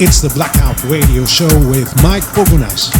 It's the Blackout Radio Show with Mike Pougounas.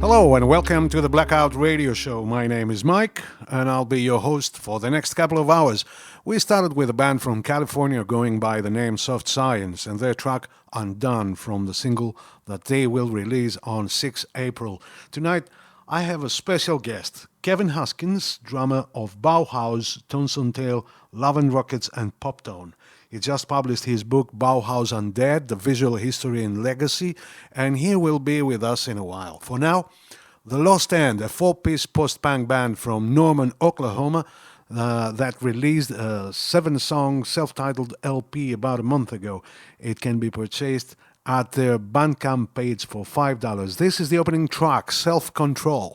Hello and welcome to the Blackout Radio Show. My name is Mike and I'll be your host for the next couple of hours. We started with a band from California going by the name Soft Science and their track Undone from the single that they will release on 6 April. Tonight I have a special guest, Kevin Haskins, drummer of Bauhaus, Tones on Tail, Love and Rockets and Poptone. He just published his book Bauhaus Undead, The Visual History and Legacy, and he will be with us in a while. For now, The Lost End, a 4-piece post-punk band from Norman, Oklahoma, that released a 7-song self-titled LP about a month ago. It can be purchased at their Bandcamp page for $5. This is the opening track, Self-Control.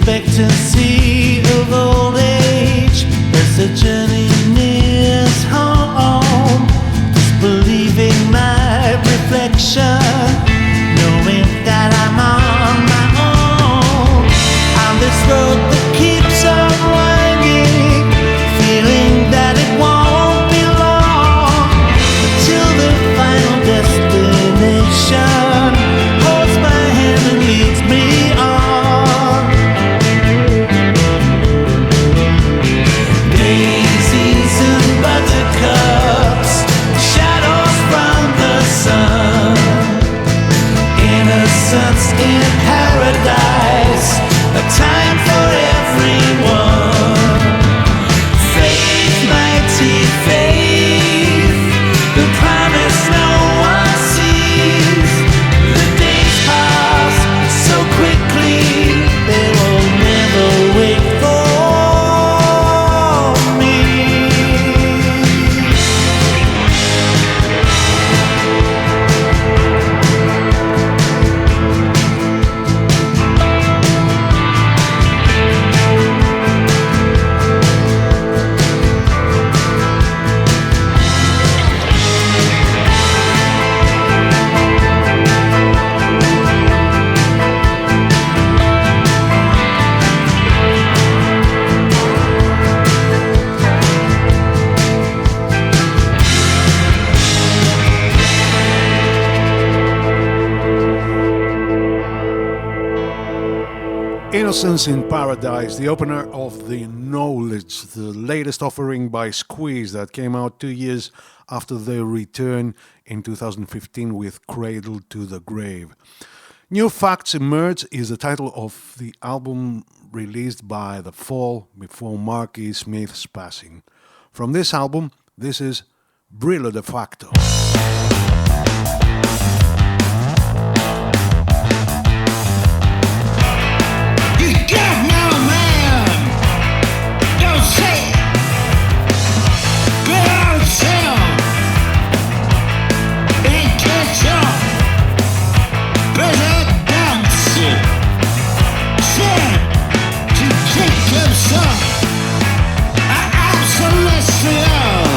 expectancy of old age as the journey nears home. Disbelieving my reflection, knowing that I'm on my own. On this road that keeps on winding, feeling that it won't be long until the final destination holds my hand and leads me on. Daisies and buttercups, shadows from the sun, innocence in paradise, a time for everyone. Faith, mighty faith, the promise no one sees. The days pass so quickly, they will never wait for me. Innocence in Paradise, the opener of The Knowledge, the latest offering by Squeeze that came out 2 years after their return in 2015 with Cradle to the Grave. New Facts Emerge is the title of the album released by The Fall before Marky Smith's passing. From this album, this is Brillo de Facto. Celestial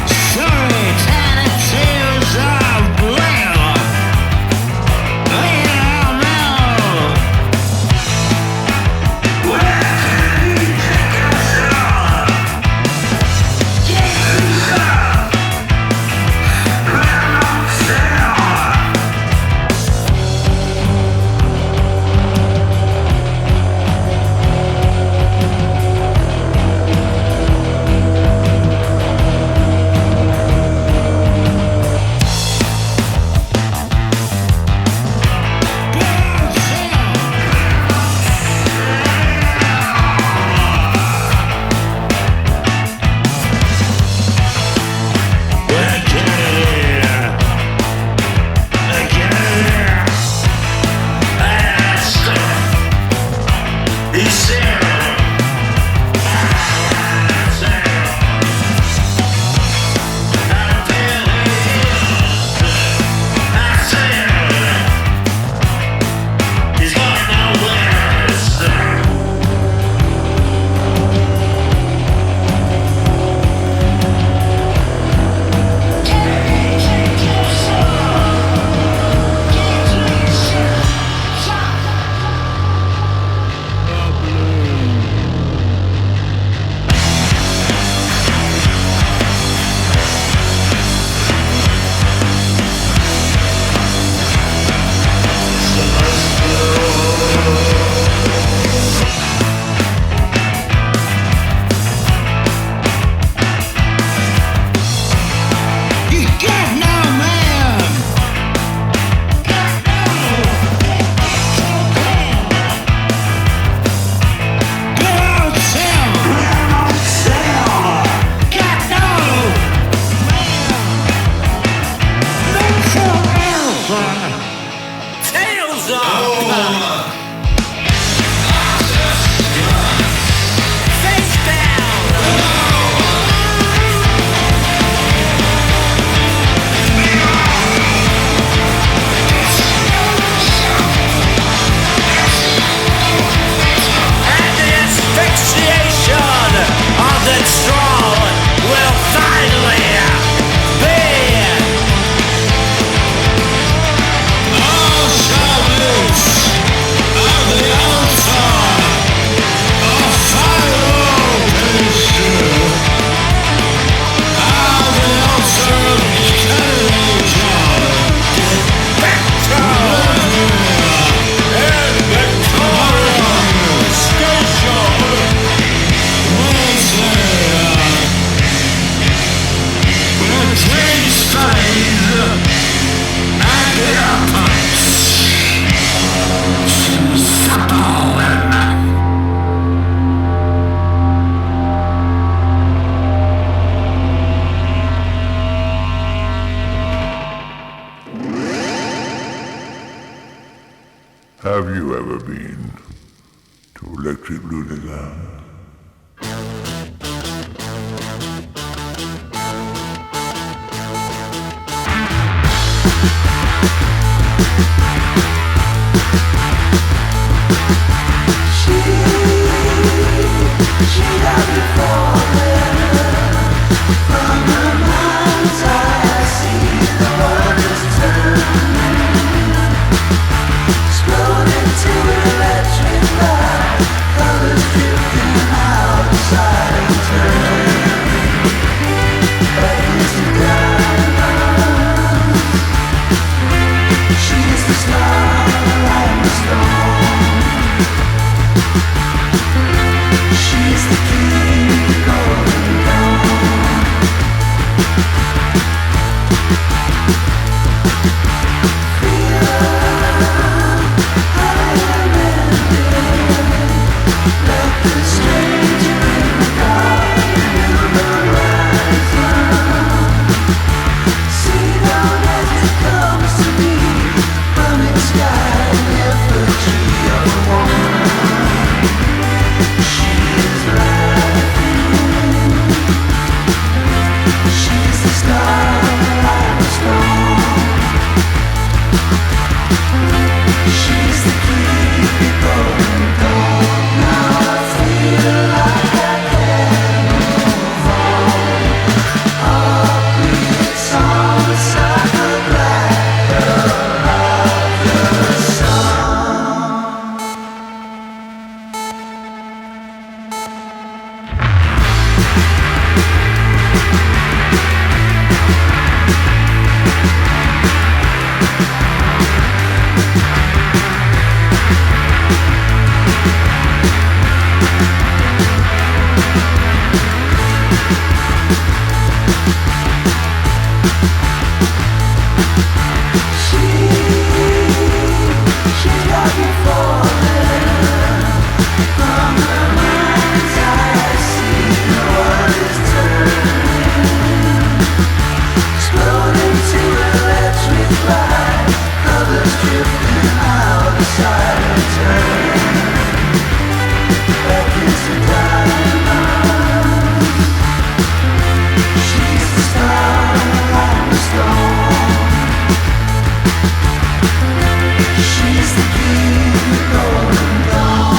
story, time. Electric Looney Land. She got me falling from her mind's eye. I see the world is turning, exploding to an electric light, colors drifting outside and turning back into diamonds. She's the star, I'm the storm. She's the key going down. Feel I am ending. Let the stranger in the garden build the horizon. See down as it comes to me, burning sky, effigy of a woman. She's the star, I'm the storm. She's the key going down. Now I feel like I can move on. Heartbeats on the cycle black of the sun. She got me falling from her mind's eye. I see the world is turning, exploding to electric light, colors drifting outside and turning back into diamonds. She's the star, I'm the storm. She's the key going down.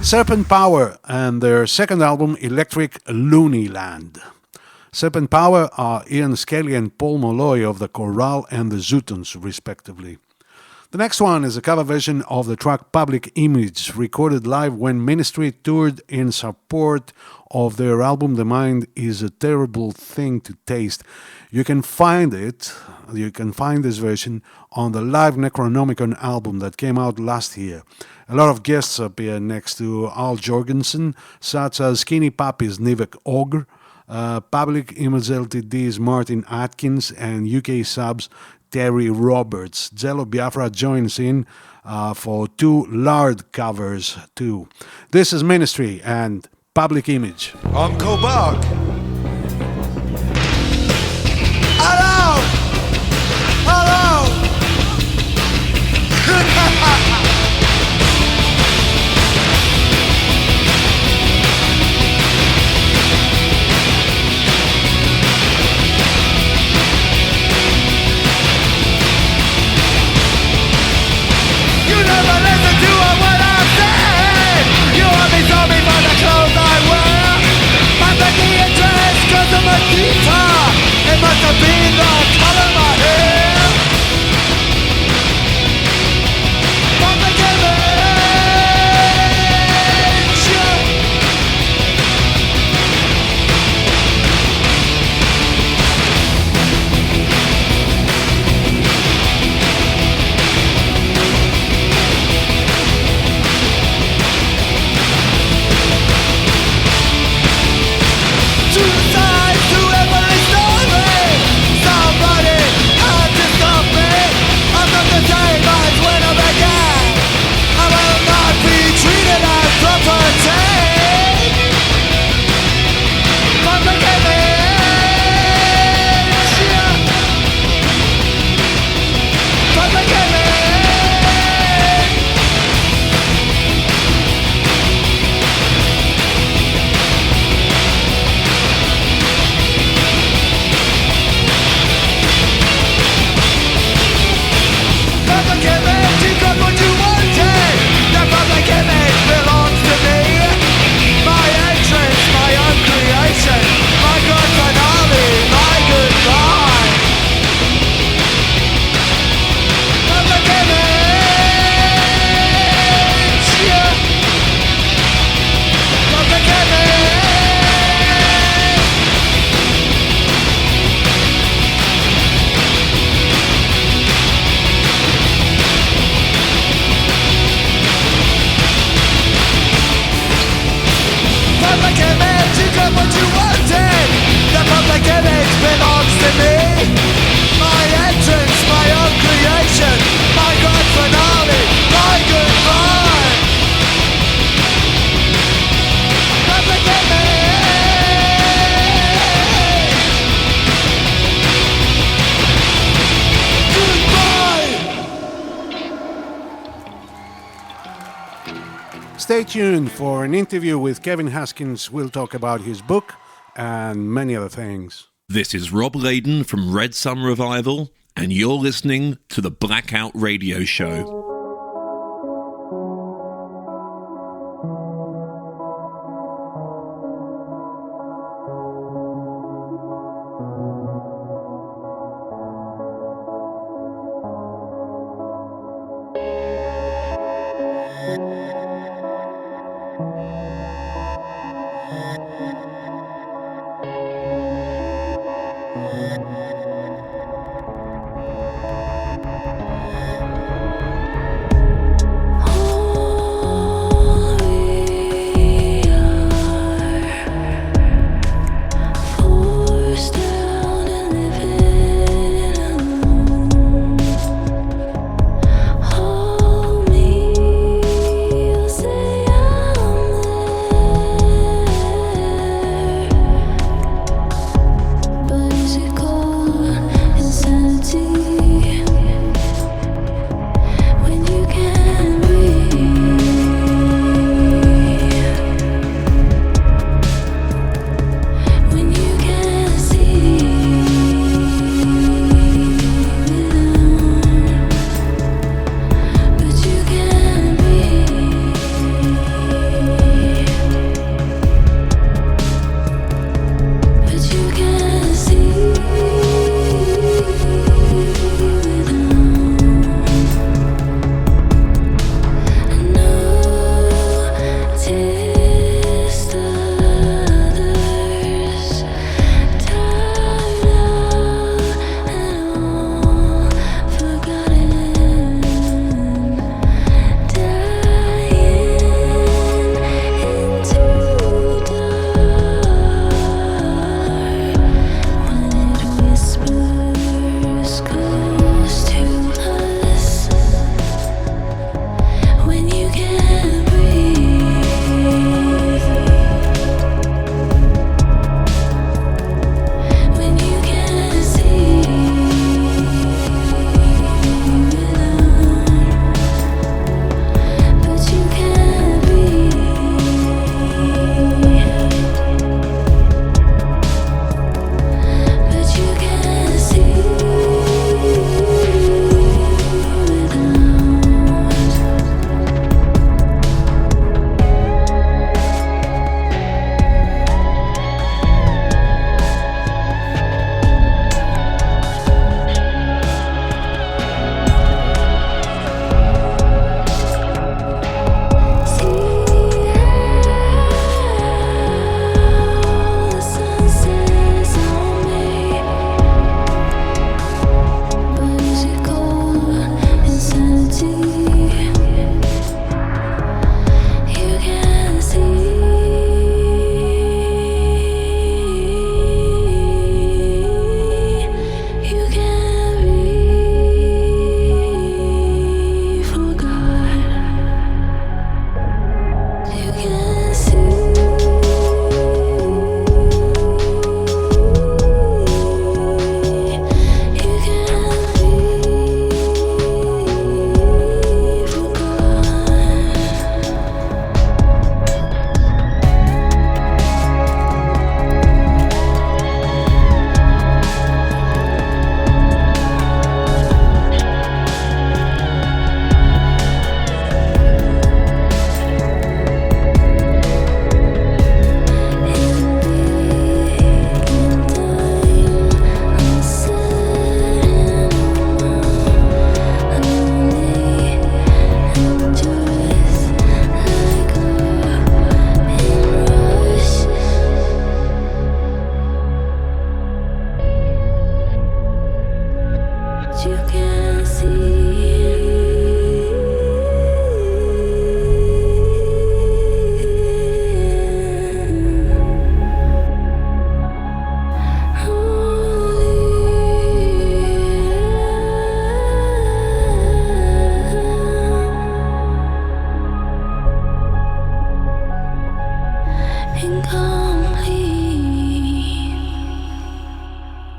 Serpent Power and their second album, Electric Looney Land. Serpent Power are Ian Skelly and Paul Molloy of the Chorale and the Zootons, respectively. The next one is a cover version of the track Public Image, recorded live when Ministry toured in support of their album The Mind is a Terrible Thing to Taste. You can find this version on the Live Necronomicon album that came out last year. A lot of guests appear next to Al Jorgensen, such as Skinny Pappy's Nivek Ogre, Public Image Ltd's Martin Atkins, and UK subs Terry Roberts. Jello Biafra joins in for two Lard covers too. This is Ministry and Public Image. Uncle Buck. heater. It must have been the color of my hair. From the image. Two sides to every story. Somebody had to stop me. I'm not the same as when I began. I will not be treated as property. From the image. From the image. Public image, you got what you wanted. The public image belongs to me. My entrance, my own creation. My good finale, my goodbye. Public image, yeah. Public image. Public image, you got what you wanted. The public image belongs to me. My entrance, my own creation. My grand finale, my goodbye. Public image. Goodbye. Stay tuned for an interview with Kevin Haskins. We'll talk about his book and many other things. This is Rob Layden from Red Sun Revival, and you're listening to the Blackout Radio Show.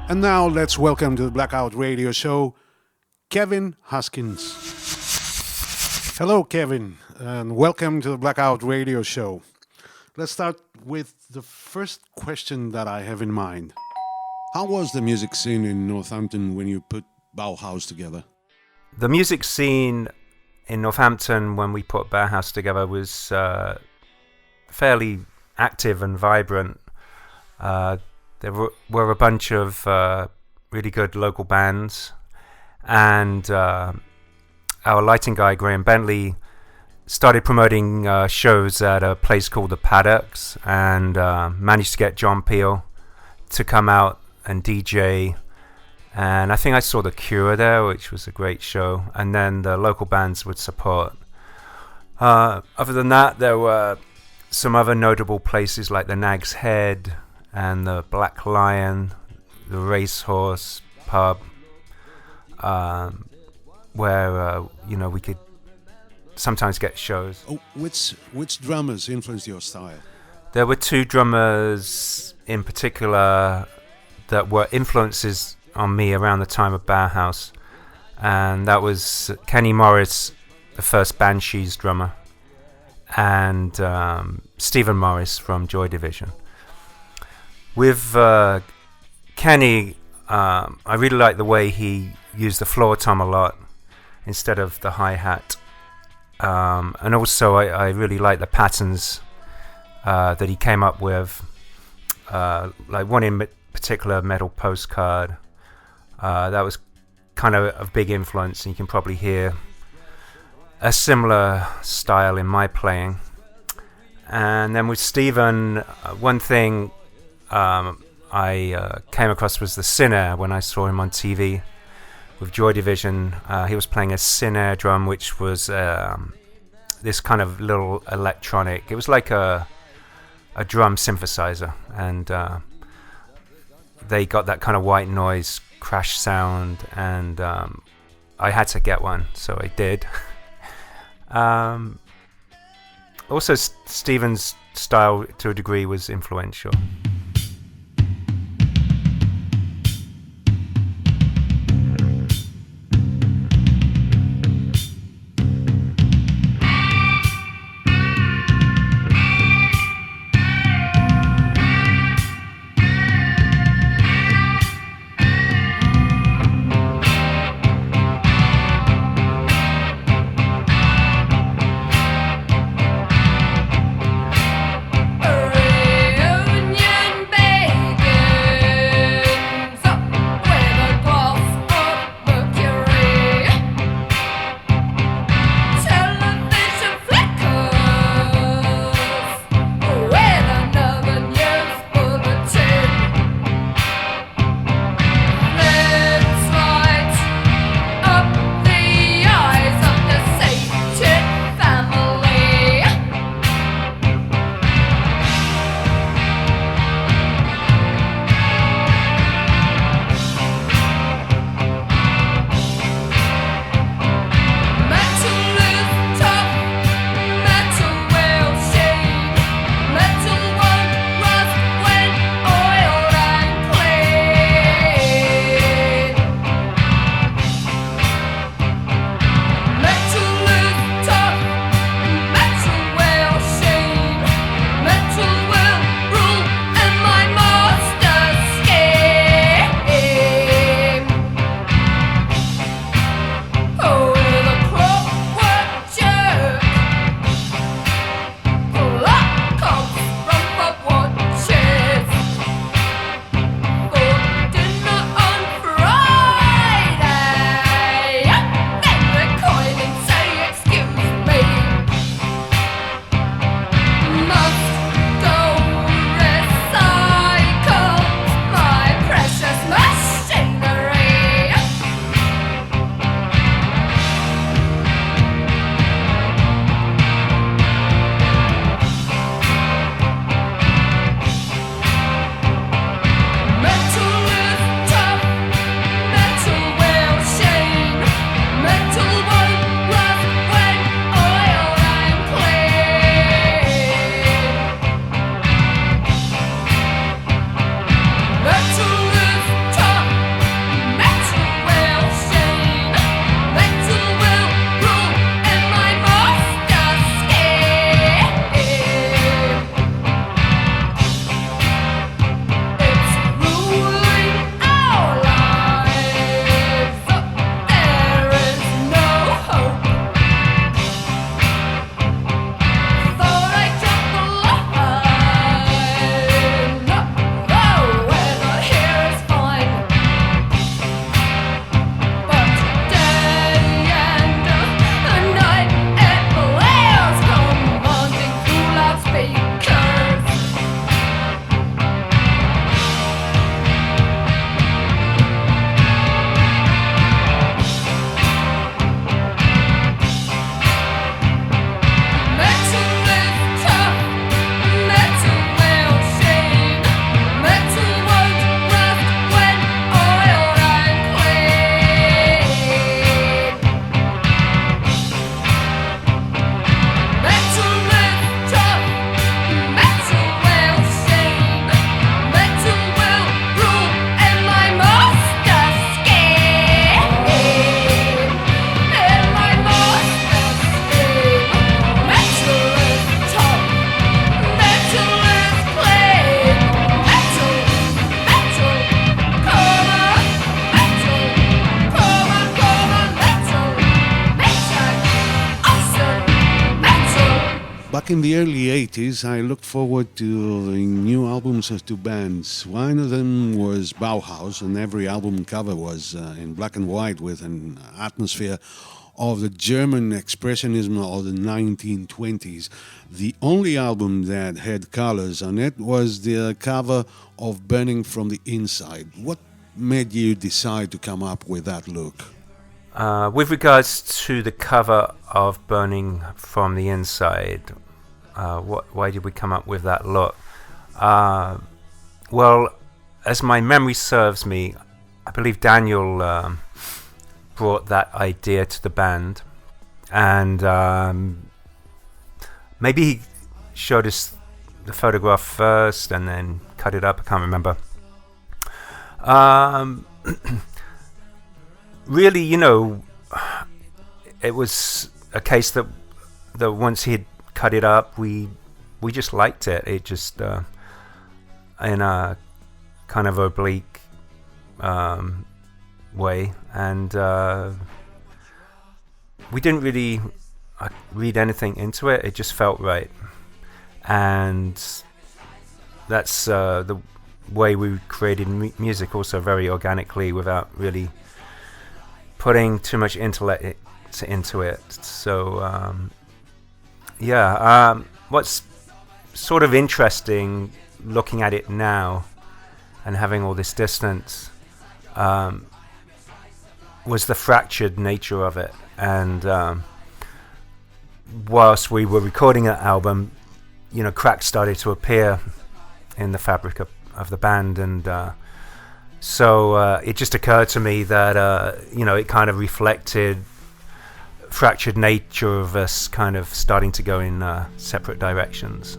And now let's welcome to the Blackout Radio Show, Kevin Haskins. Hello, Kevin, and welcome to the Blackout Radio Show. Let's start with the first question that I have in mind. How was the music scene in Northampton when you put Bauhaus together? The music scene in Northampton when we put Bauhaus together was fairly active and vibrant. There were a bunch of really good local bands, and our lighting guy Graham Bentley started promoting shows at a place called the Paddocks, and managed to get John Peel to come out and DJ. And I think I saw The Cure there, which was a great show, and then the local bands would support. Other than that, there were some other notable places like the Nag's Head and the Black Lion, the Racehorse pub, where we could sometimes get shows. Oh, which drummers influenced your style? There were two drummers in particular that were influences on me around the time of Bauhaus, and that was Kenny Morris, the first Banshees drummer, and Stephen Morris from Joy Division. With Kenny, I really like the way he used the floor tom a lot instead of the hi-hat. And also I really like the patterns that he came up with, like one in particular, Metal Postcard. That was kind of a big influence, and you can probably hear a similar style in my playing. And then with Stephen, one thing I came across was the Sinner when I saw him on TV with Joy Division. He was playing a Sinner drum, which was this kind of little electronic. It was like a drum synthesizer, and they got that kind of white noise crash sound, and I had to get one, so I did. Also, Stephen's style to a degree was influential. Reunion in the early 80s, I looked forward to the new albums of two bands. One of them was Bauhaus, and every album cover was in black and white with an atmosphere of the German expressionism of the 1920s. The only album that had colors on it was the cover of Burning from the Inside. What made you decide to come up with that look? With regards to the cover of Burning from the Inside, why did we come up with that look? Well, as my memory serves me, I believe Daniel brought that idea to the band, and maybe he showed us the photograph first and then cut it up. I can't remember. Really, you know, it was a case that once he had cut it up, we just liked it. It just in a kind of oblique way, and we didn't really read anything into it. It just felt right, and that's the way we created music, also very organically, without really putting too much intellect into it. So what's sort of interesting looking at it now and having all this distance was the fractured nature of it. And whilst we were recording that album, you know, cracks started to appear in the fabric of the band, and so it just occurred to me that you know, it kind of reflected fractured nature of us kind of starting to go in separate directions.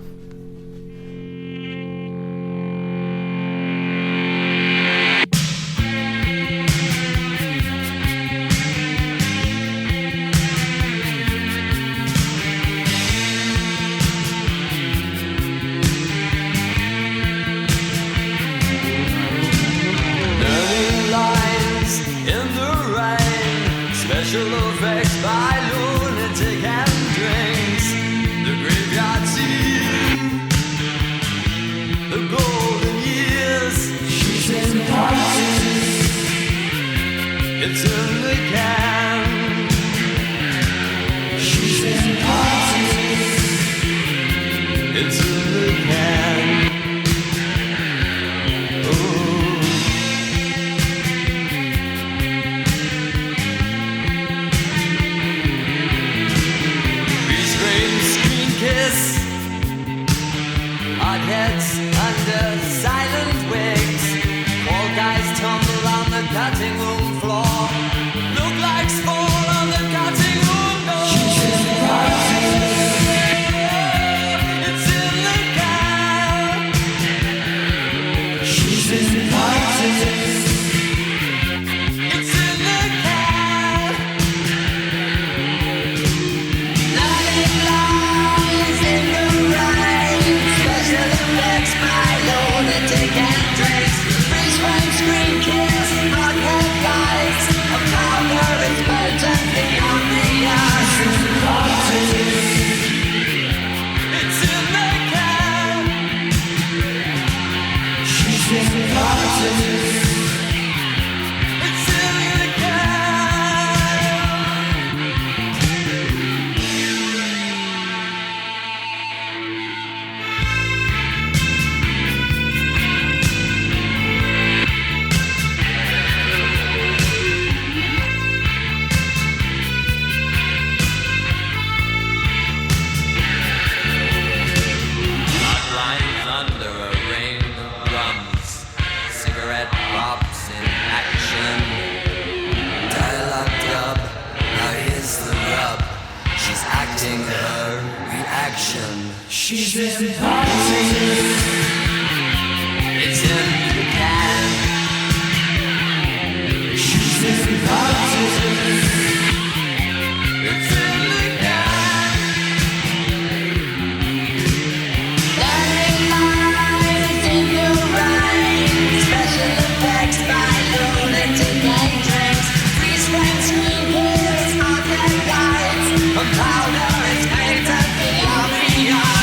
Powder is painted beyond the eye.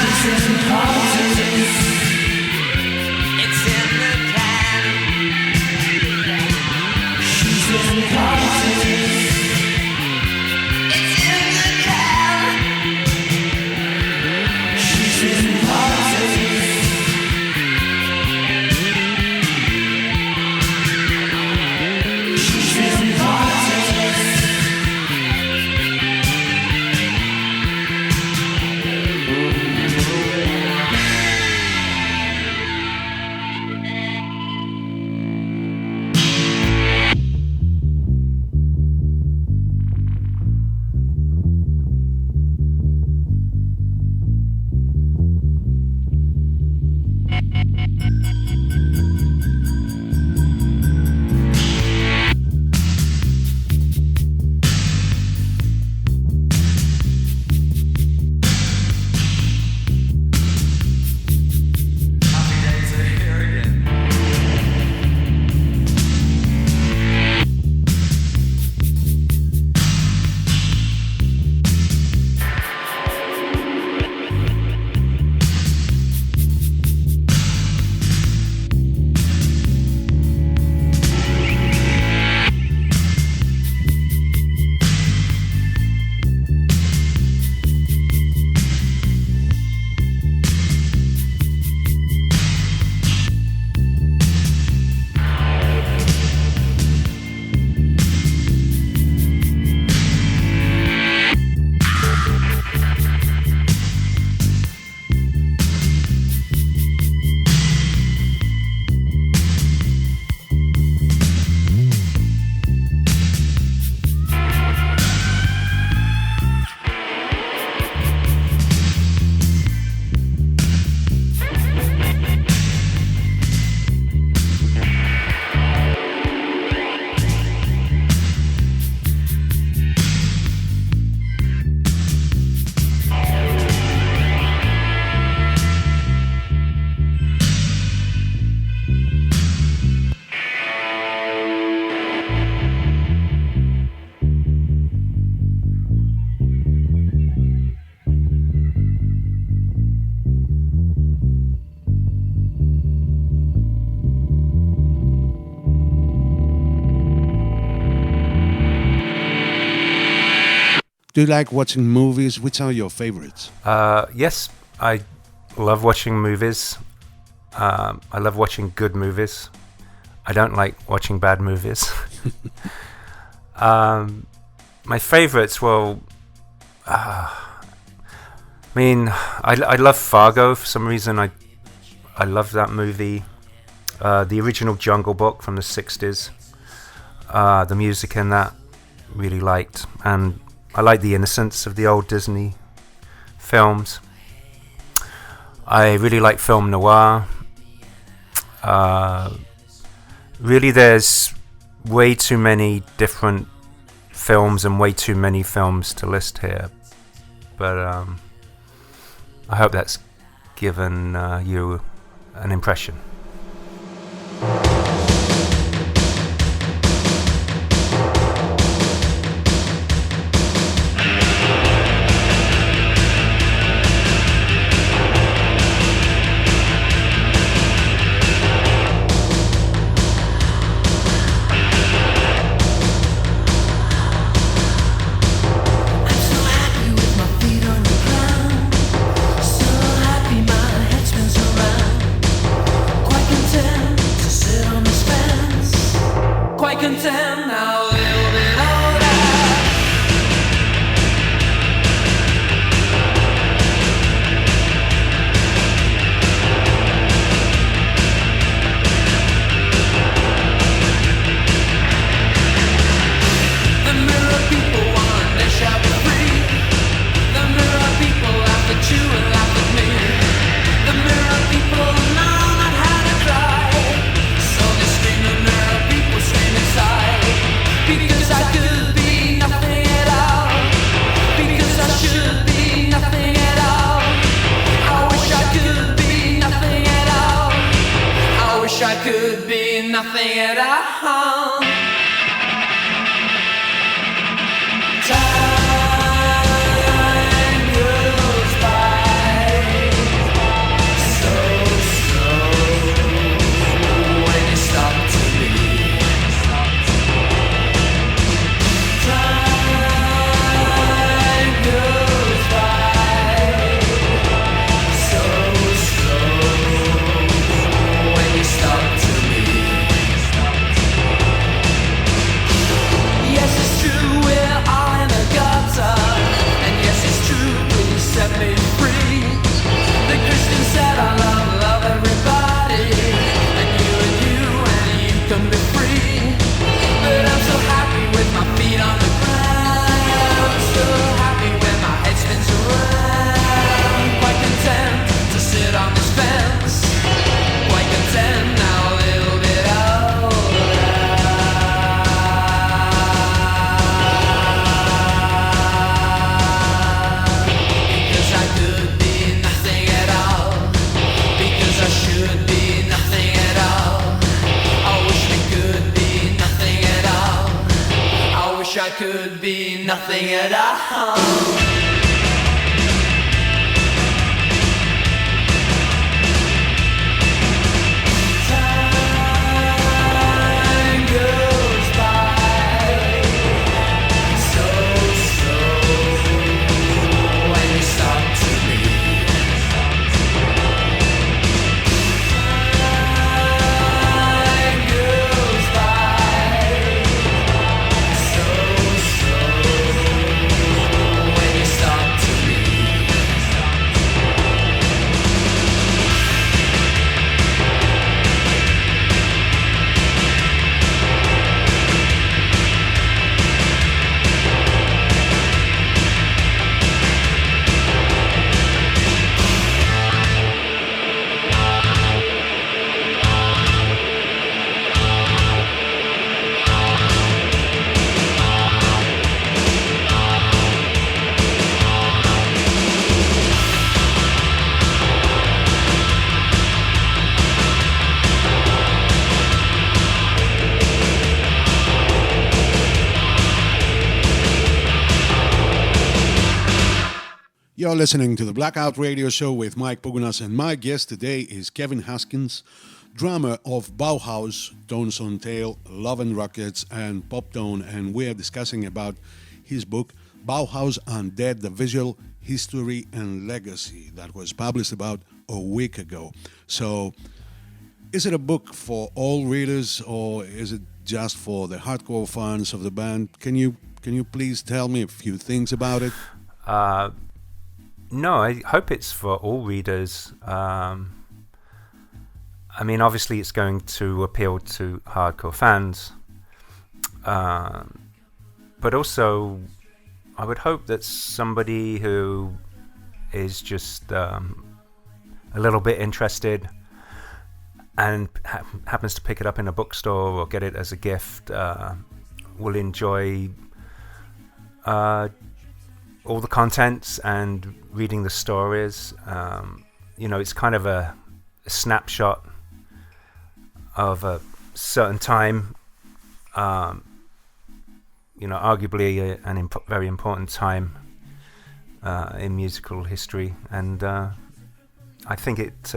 Do you like watching movies? Which are your favorites? Yes, I love watching movies. I love watching good movies. I don't like watching bad movies. My favorites, well, I love Fargo for some reason. I love that movie. The original Jungle Book from the 60s. The music in that, really liked. And I like the innocence of the old Disney films. I really like film noir. Really, there's way too many different films and way too many films to list here. But I hope that's given you an impression. Could be nothing at all. You're listening to the Blackout Radio Show with Mike Pougounas, and my guest today is Kevin Haskins, drummer of Bauhaus, Tones on Tail, Love and Rockets, and Pop Tone, and we're discussing about his book, Bauhaus Undead, The Visual History and Legacy, that was published about a week ago. So, is it a book for all readers, or is it just for the hardcore fans of the band? Can you please tell me a few things about it? No, I hope it's for all readers. I mean, obviously it's going to appeal to hardcore fans. But also, I would hope that somebody who is just a little bit interested and happens to pick it up in a bookstore or get it as a gift will enjoy all the contents and reading the stories. It's kind of a snapshot of a certain time, arguably a very important time in musical history, and I think it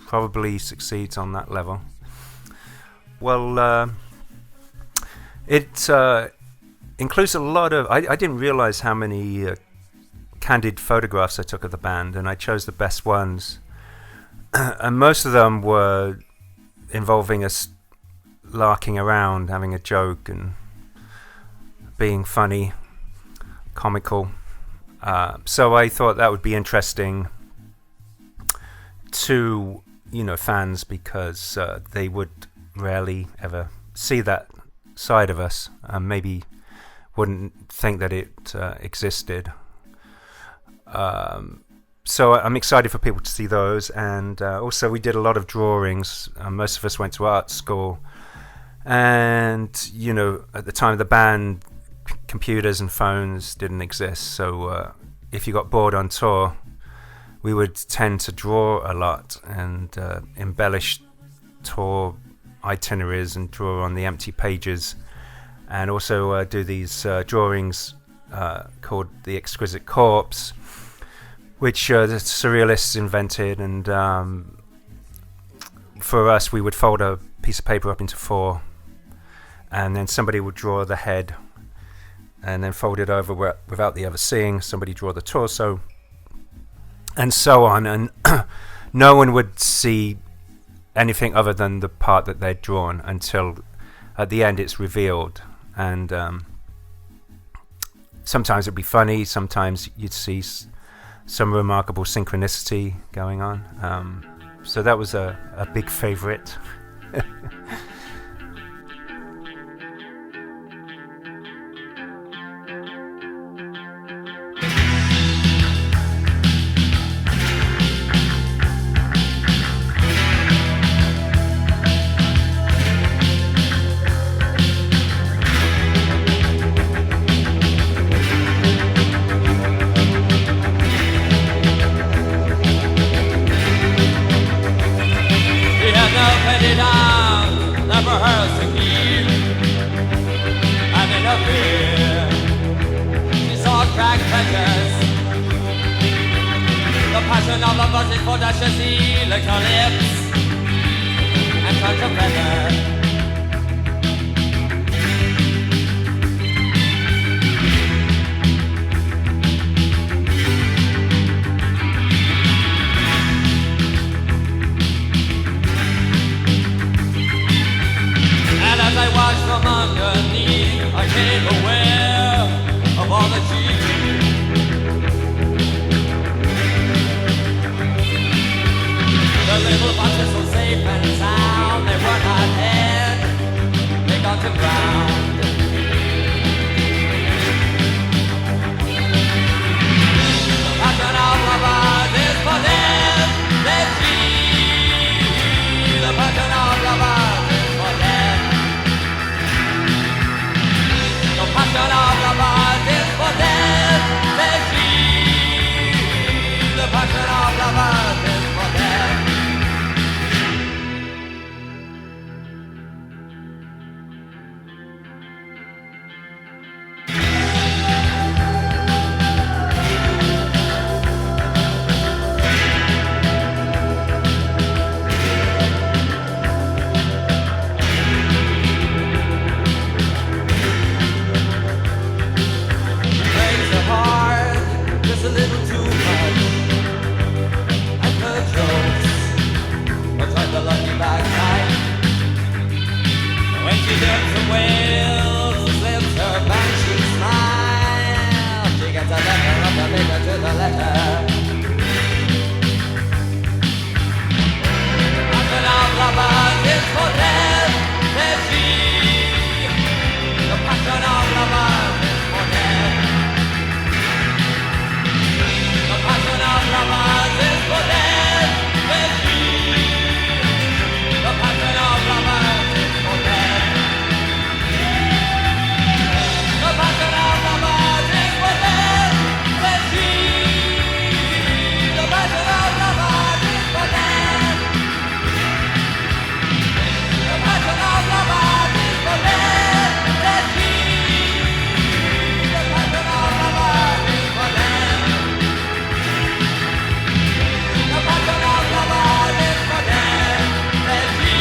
probably succeeds on that level. Well, it includes a lot of... I didn't realize how many candid photographs I took of the band, and I chose the best ones. And most of them were involving us larking around, having a joke and being funny, comical. So I thought that would be interesting to, fans, because they would rarely ever see that side of us, and maybe wouldn't think that it existed. So I'm excited for people to see those, and also we did a lot of drawings. Most of us went to art school, and at the time of the band, computers and phones didn't exist, so if you got bored on tour, we would tend to draw a lot and embellish tour itineraries and draw on the empty pages, and also do these drawings called The Exquisite Corpse, which the surrealists invented. And for us, we would fold a piece of paper up into four, and then somebody would draw the head, and then fold it over without the other seeing. Somebody draw the torso, and so on. And no one would see anything other than the part that they'd drawn until at the end it's revealed. And sometimes it'd be funny, sometimes you'd see some remarkable synchronicity going on. So that was a big favorite. of Wales slips her banshee smile. She gets a letter of the letter to the letter. Passion of lovers is for death, says she. The passion of lovers is for death. The passion of lovers is for death, says she. The passion of lovers is for death. The passion of lovers is for death, says she. The passion of lovers is for death. The passion of lovers is for death, says she. The passion of lovers is for death. The passion of lovers is for death, says she.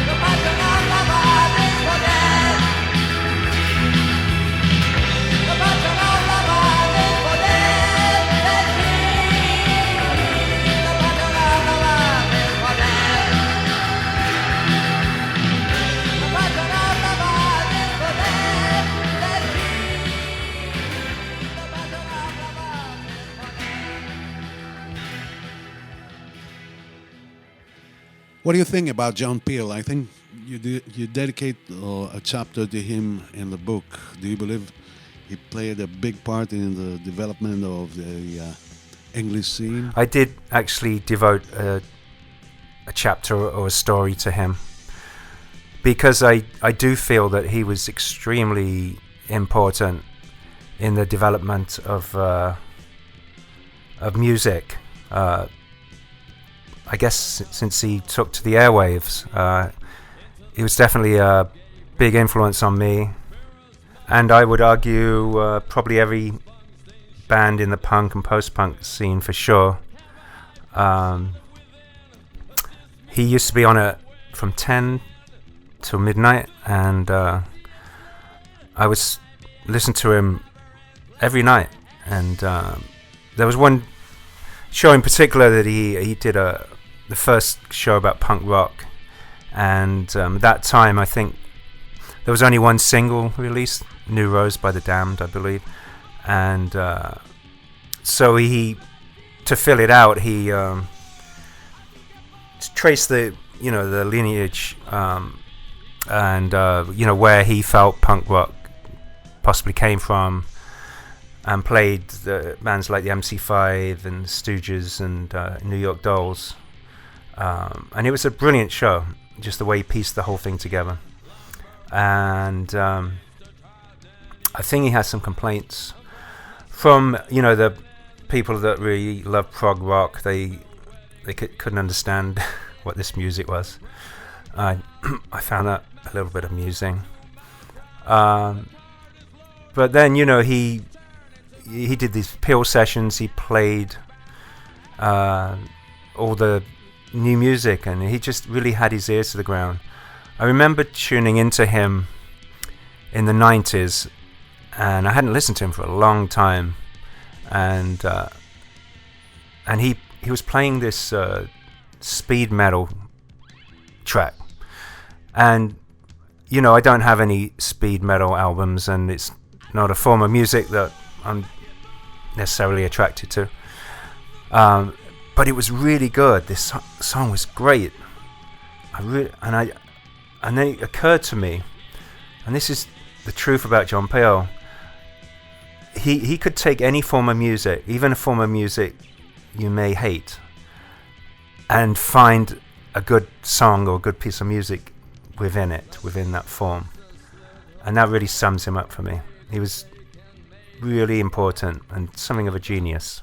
The passion of lovers is for death. The passion of lovers is for death, says she. The passion of lovers is for death. The passion of lovers is for death, says she. The passion of lovers is for death. What do you think about John Peel? I think you dedicate a chapter to him in the book. Do you believe he played a big part in the development of the English scene? I did actually devote a chapter or a story to him because I do feel that he was extremely important in the development of music. I guess since he took to the airwaves, he was definitely a big influence on me. And I would argue probably every band in the punk and post-punk scene for sure. He used to be on it from 10 till midnight, and I was listening to him every night. And there was one show in particular that he did the first show about punk rock, and at that time I think there was only one single released, New Rose by the Damned, I believe, and so he, to fill it out, he traced the lineage and where he felt punk rock possibly came from, and played the bands like the MC5 and the Stooges and New York Dolls. And it was a brilliant show, just the way he pieced the whole thing together. And I think he has some complaints from, the people that really love prog rock. They couldn't understand what this music was. I found that a little bit amusing. But then, he did these Peel sessions. He played all the new music, and he just really had his ear to the ground. I remember tuning into him in the 90s, and I hadn't listened to him for a long time, and he was playing this speed metal track, and I don't have any speed metal albums, and it's not a form of music that I'm necessarily attracted to, but it was really good. This song was great. And then it occurred to me, and this is the truth about John Peel, he could take any form of music, even a form of music you may hate, and find a good song or a good piece of music within that form. And that really sums him up for me. He was really important and something of a genius.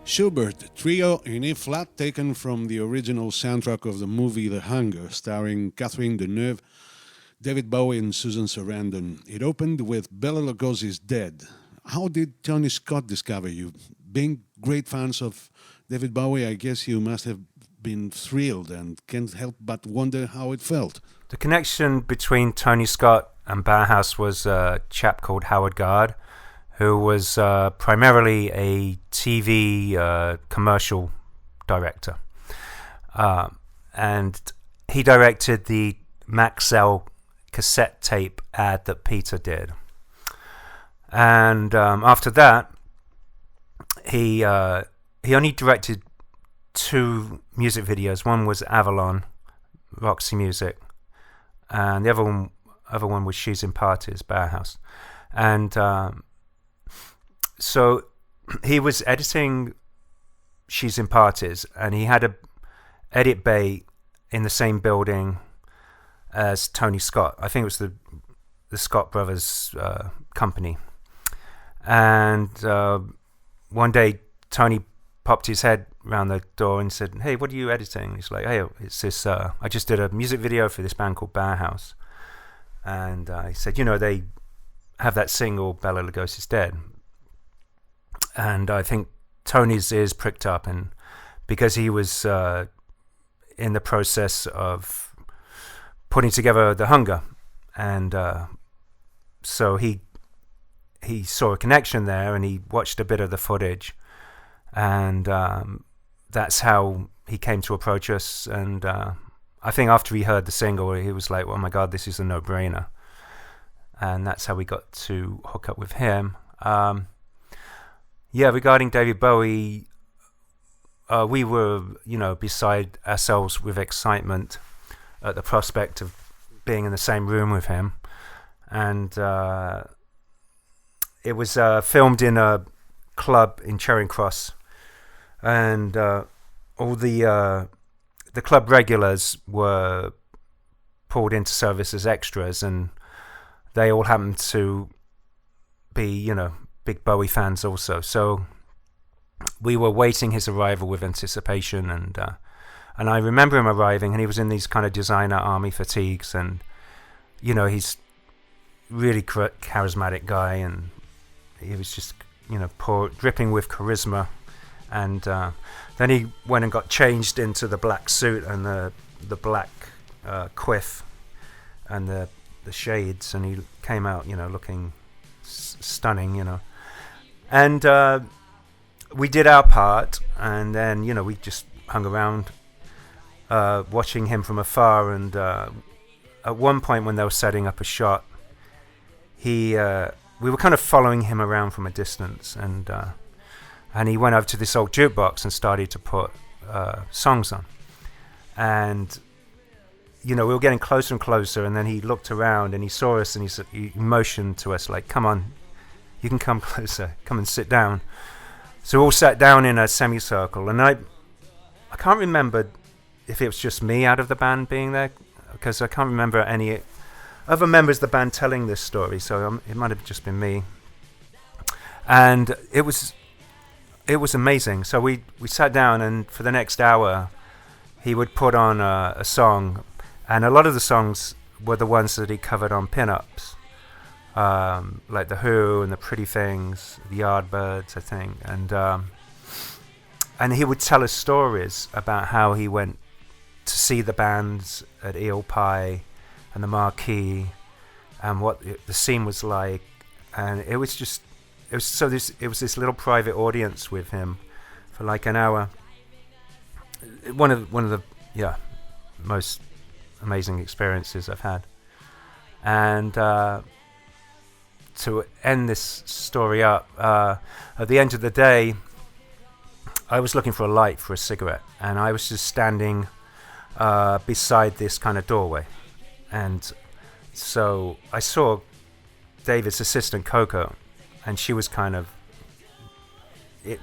Schubert Trio in E flat, taken from the original soundtrack of the movie The Hunger, starring Catherine Deneuve, David Bowie, and Susan Sarandon. It opened with Bela Lugosi's Dead. How did Tony Scott discover you? Being great fans of David Bowie, I guess you must have been thrilled and can't help but wonder how it felt. The connection between Tony Scott and Bauhaus was a chap called Howard Gard, who was primarily a TV commercial director. And he directed the Maxell cassette tape ad that Peter did. And after that, he only directed 2 music videos. One was Avalon, Roxy Music, and the other one was She's in Parties, Bauhaus. And so he was editing She's in Parties, and he had a edit bay in the same building as Tony Scott. I think it was the Scott Brothers company. And one day Tony popped his head around the door and said, "Hey, what are you editing?" He's like, "Hey, it's this. I just did a music video for this band called Bauhaus." And he said, they have that single Bela Lugosi's Dead. And I think Tony's ears pricked up, and because he was in the process of putting together The Hunger, and so he saw a connection there, and he watched a bit of the footage, and that's how he came to approach us. And I think after he heard the single, he was like, "Oh my God, this is a no-brainer," and that's how we got to hook up with him. Regarding David Bowie, we were, beside ourselves with excitement at the prospect of being in the same room with him. And it was filmed in a club in Charing Cross, and all the club regulars were pulled into service as extras, and they all happened to be, big Bowie fans also. So we were waiting his arrival with anticipation, and I remember him arriving, and he was in these kind of designer army fatigues, and he's really charismatic guy, and he was just dripping with charisma. And then he went and got changed into the black suit and the black quiff and the shades, and he came out looking stunning, and we did our part, and then we just hung around watching him from afar. And at one point when they were setting up a shot, we were kind of following him around from a distance, and he went over to this old jukebox and started to put songs on. And we were getting closer and closer, and then he looked around and he saw us, and he motioned to us like, "Come on, you can come closer, come and sit down." So we all sat down in a semicircle, and I can't remember if it was just me out of the band being there, because I can't remember any other members of the band telling this story, so it might have just been me. And it was amazing. So we sat down, and for the next hour he would put on a song, and a lot of the songs were the ones that he covered on pin-ups, like The Who and The Pretty Things, The Yardbirds, I think. And he would tell us stories about how he went to see the bands at Eel Pie and the Marquee, and what the scene was like. And it was this little private audience with him for like an hour. One of the most amazing experiences I've had. And to end this story up, at the end of the day, I was looking for a light for a cigarette, and I was just standing beside this kind of doorway. And so I saw David's assistant, Coco, and she was kind of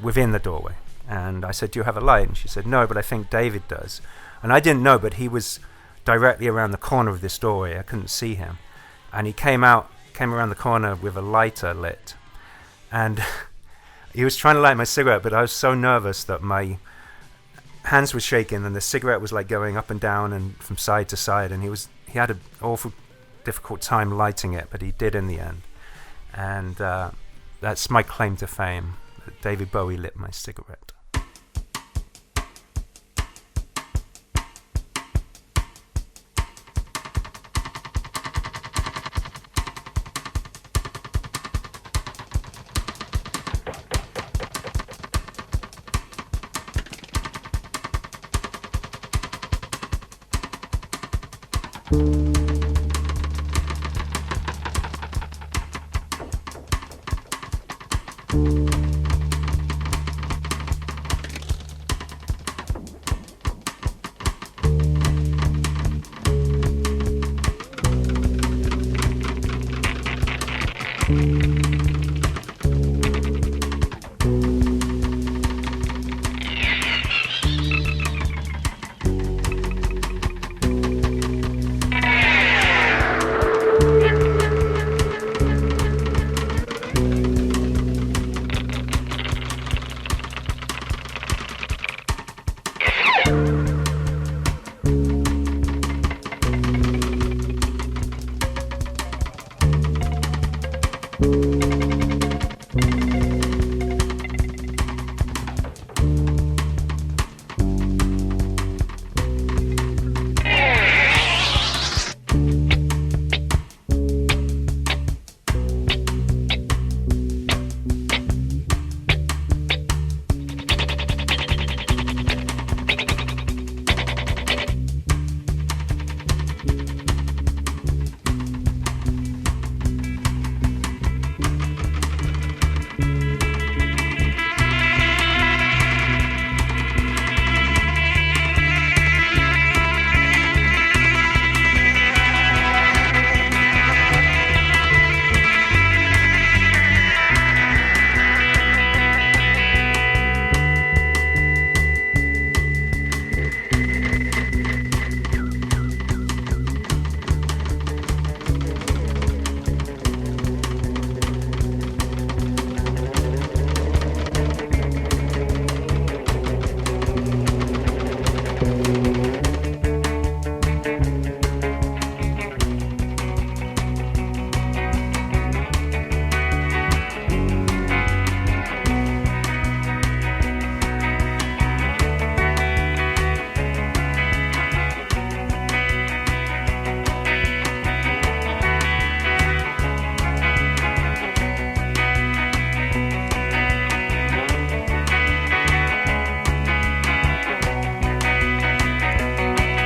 within the doorway. And I said, "Do you have a light?" And she said, "No, but I think David does." And I didn't know, but he was directly around the corner of this doorway. I couldn't see him. And he came around the corner with a lighter lit. And he was trying to light my cigarette, but I was so nervous that my hands were shaking and the cigarette was like going up and down and from side to side, and he had an awful difficult time lighting it, but he did in the end. And that's my claim to fame. David Bowie lit my cigarette.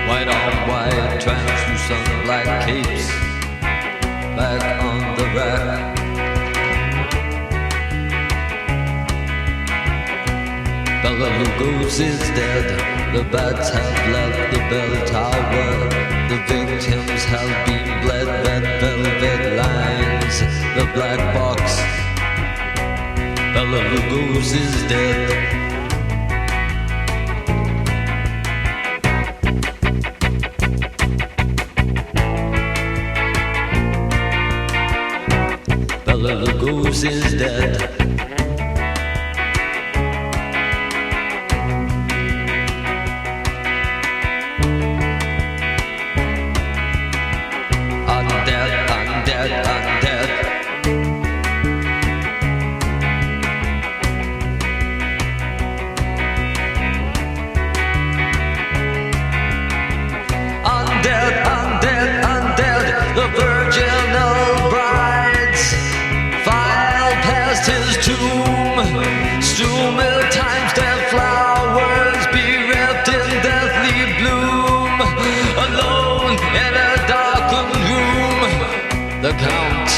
White on white, translucent black capes back on the rack. Bella Lugos is dead. The bats have left the bell tower. The victims have been bled. Red velvet lines, the black box. Bella Lugos is dead. Bela Lugos is dead. I'm dead, I'm dead, I'm dead. I'm dead, I'm dead, I'm dead. The virginal brides file past his tomb. Strewn with time-stamped flowers, bereft in deathly bloom. Alone in a darkened room, the Count.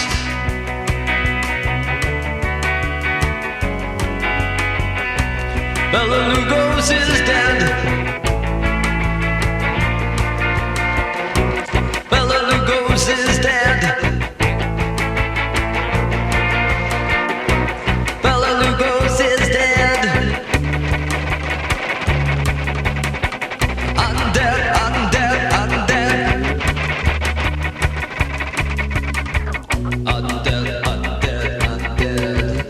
Bela Lugos is dead. Bela Lugos is dead. Bela Lugos is dead. I'm dead, I'm dead, I'm dead. I'm dead, I'm dead, I'm dead.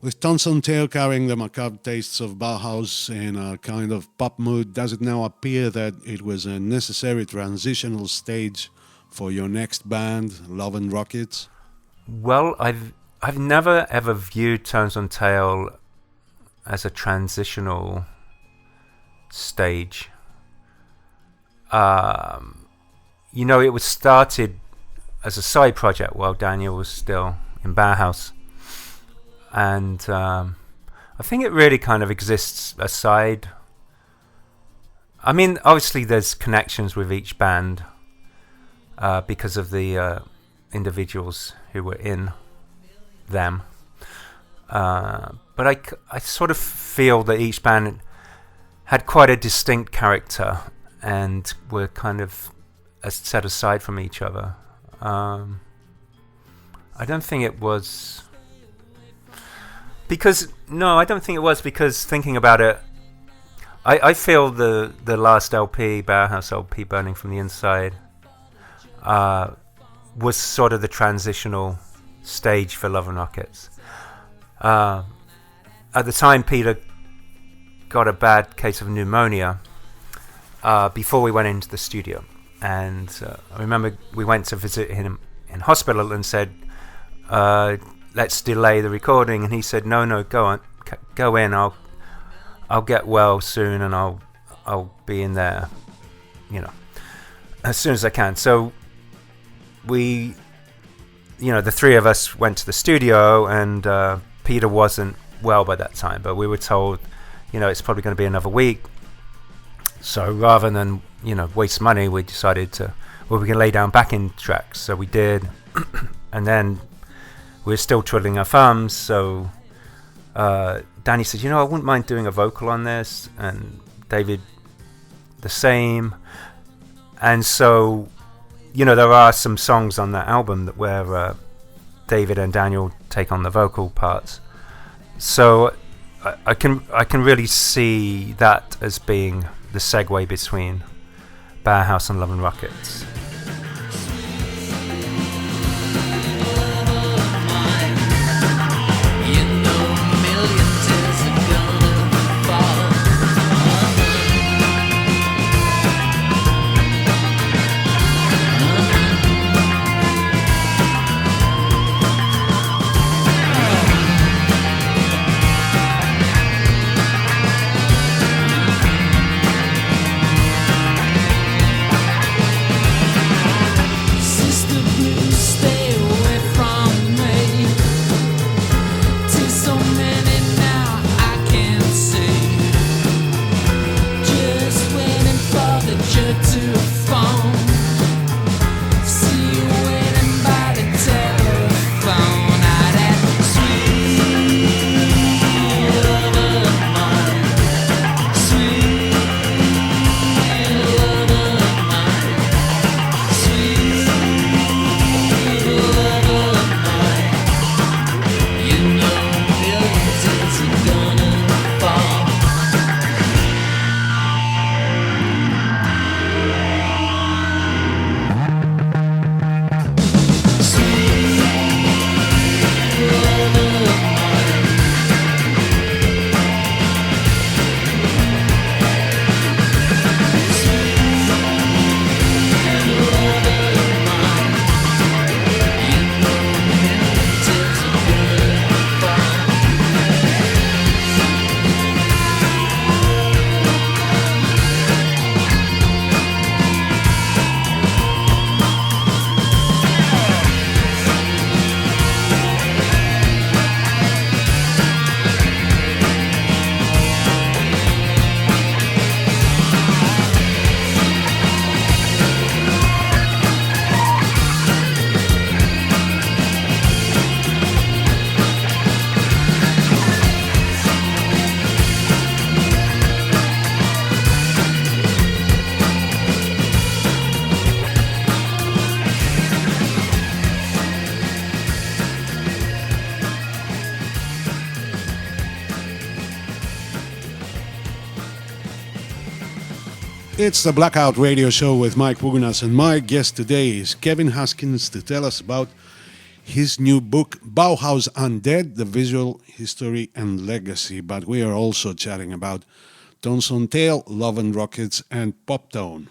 With Tons on Tail carrying the macabre tastes of Bauhaus in a kind of pop mood, does it now appear that it was a necessary transitional stage for your next band, Love and Rockets? Well, I've never ever viewed Tones on Tail as a transitional stage. It was started as a side project while Daniel was still in Bauhaus. And I think it really kind of exists aside. I mean, obviously there's connections with each band because of the individuals who were in them. But I sort of feel that each band had quite a distinct character and were kind of set aside from each other. I don't think it was... I don't think it was because thinking about it, I feel the last LP, Bauhaus LP, Burning from the Inside, was sort of the transitional stage for Love and Rockets. At the time, Peter got a bad case of pneumonia before we went into the studio. And I remember we went to visit him in hospital and said, let's delay the recording. And he said, no, go in. I'll get well soon and I'll be in there, as soon as I can. So we, the three of us went to the studio, and Peter wasn't well by that time, but we were told, it's probably going to be another week. So rather than, waste money, we decided we can lay down backing tracks. So we did. And then we were still twiddling our thumbs. So Danny said, I wouldn't mind doing a vocal on this. And David, the same. And so, there are some songs on that album where David and Daniel take on the vocal parts. So I can really see that as being the segue between Bauhaus and Love and Rockets. It's the Blackout Radio Show with Mike Pougounas, and my guest today is Kevin Haskins to tell us about his new book, Bauhaus Undead, The Visual History and Legacy. But we are also chatting about Tones on Tail, Love and Rockets, and Pop Tone.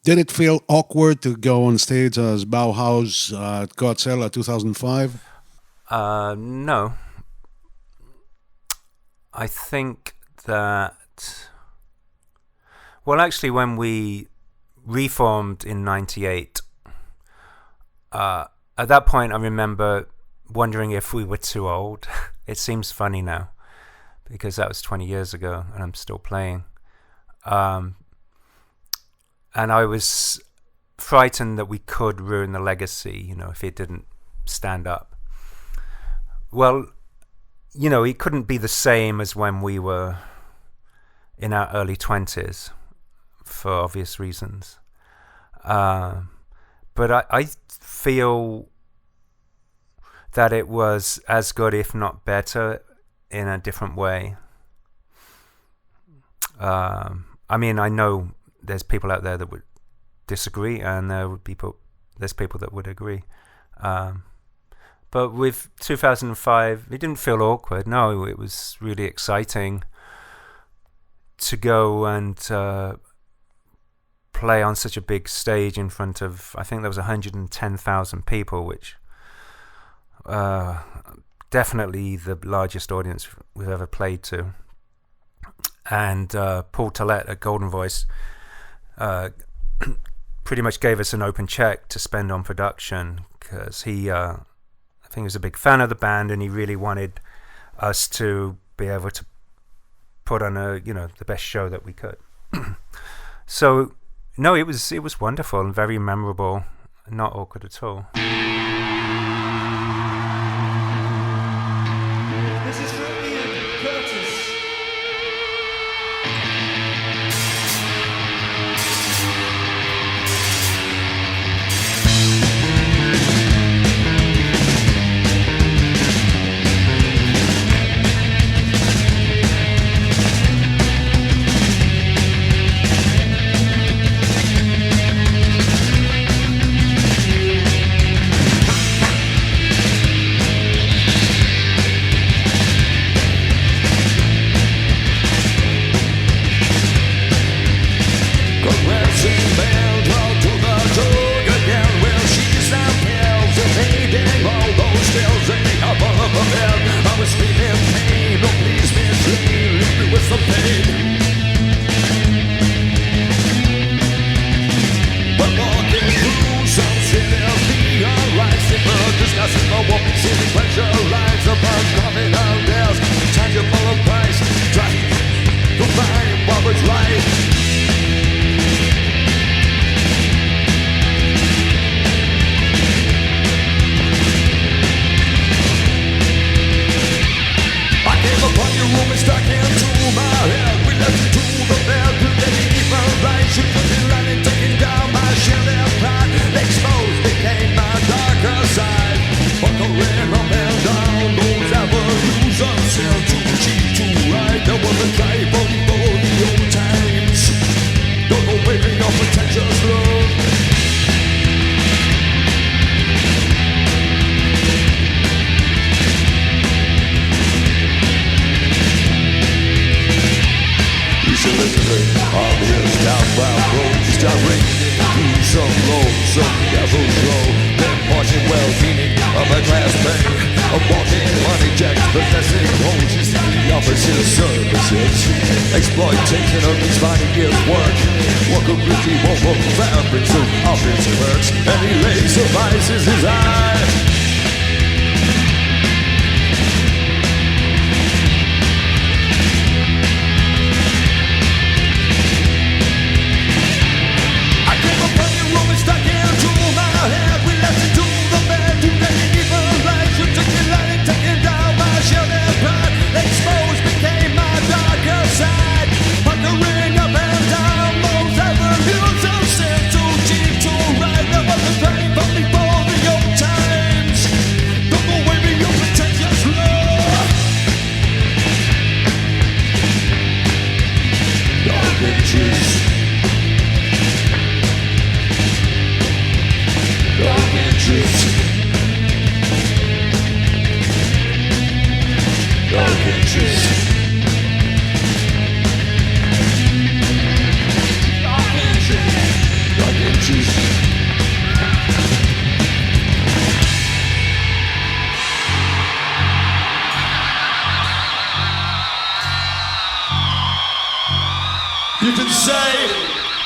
Did it feel awkward to go on stage as Bauhaus at Coachella 2005? No. I think that... Well, actually, when we reformed in 98, at that point I remember wondering if we were too old. It seems funny now, because that was 20 years ago and I'm still playing. And I was frightened that we could ruin the legacy, if it didn't stand up. Well, it couldn't be the same as when we were in our early 20s, for obvious reasons. But I feel that it was as good, if not better, in a different way. I know there's people out there that would disagree, and there's people that would agree. But with 2005, it didn't feel awkward. No, it was really exciting to go and play on such a big stage in front of, I think there was 110,000 people, which definitely the largest audience we've ever played to. And Paul Tillett at Golden Voice pretty much gave us an open check to spend on production, because he, I think he was a big fan of the band, and he really wanted us to be able to put on the best show that we could. So no, it was wonderful and very memorable, not awkward at all. This is for Ian Curtis.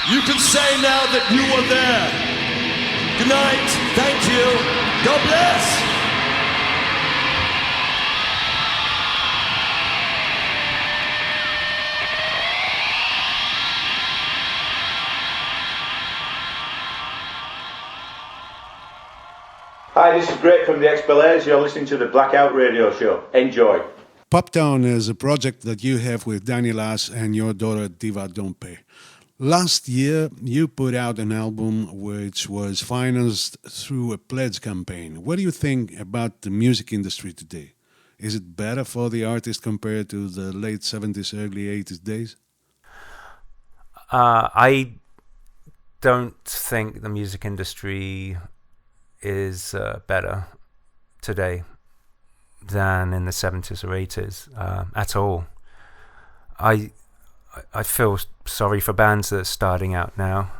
You can say now that you were there. Good night. Thank you. God bless. Hi, this is Greg from the Expelliarmus. You're listening to the Blackout Radio Show. Enjoy. Poptown is a project that you have with Danny Lass and your daughter Diva Dompe. Last year, you put out an album which was financed through a pledge campaign. What do you think about the music industry today? Is it better for the artist compared to the late 70s, early 80s days? I don't think the music industry is better today than in the 70s or 80s at all. I feel sorry for bands that are starting out now.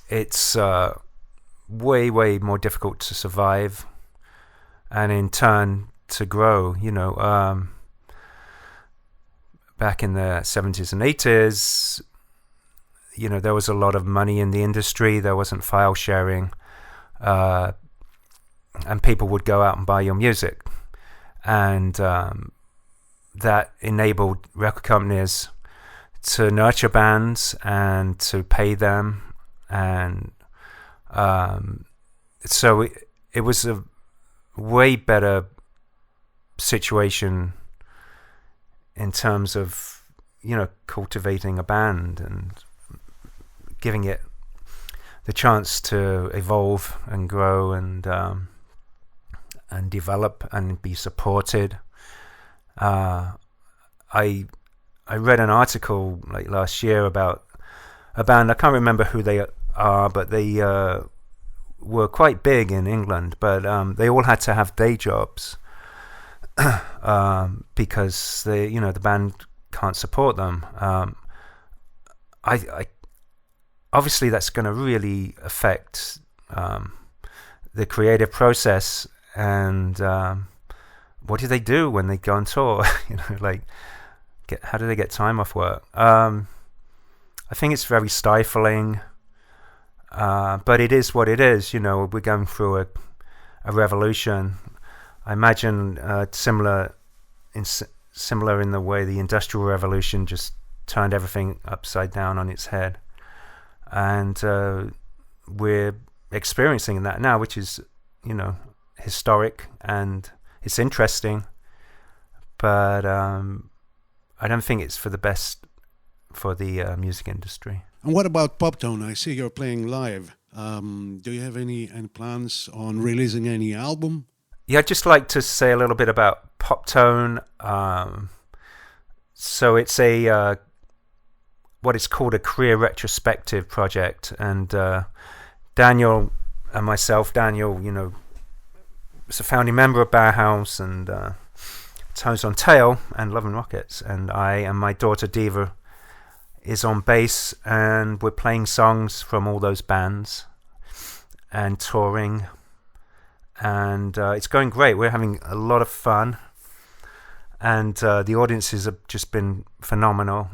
It's way, way more difficult to survive, and in turn to grow. Back in the 70s and 80s, there was a lot of money in the industry. There wasn't file sharing, and people would go out and buy your music, and that enabled record companies to nurture bands and to pay them, and so it was a way better situation in terms of cultivating a band and giving it the chance to evolve and grow and develop and be supported. I read an article like last year about a band. I can't remember who they are, but they were quite big in England, but they all had to have day jobs because the band can't support them. I obviously that's going to really affect the creative process, and what do they do when they go on tour? How do they get time off work? I think it's very stifling, but it is what it is. We're going through a revolution. I imagine similar in the way the Industrial Revolution just turned everything upside down on its head, and we're experiencing that now, which is historic and it's interesting, but I don't think it's for the best for the music industry. And what about Poptone? I see you're playing live. Do you have any plans on releasing any album? Yeah, I'd just like to say a little bit about Poptone. So it's a what is called a career retrospective project, and Daniel and myself, Daniel, was a founding member of Bauhaus and Tones on Tail and Love and Rockets, and I and my daughter Diva is on bass, and we're playing songs from all those bands and touring, and it's going great. We're having a lot of fun, and the audiences have just been phenomenal.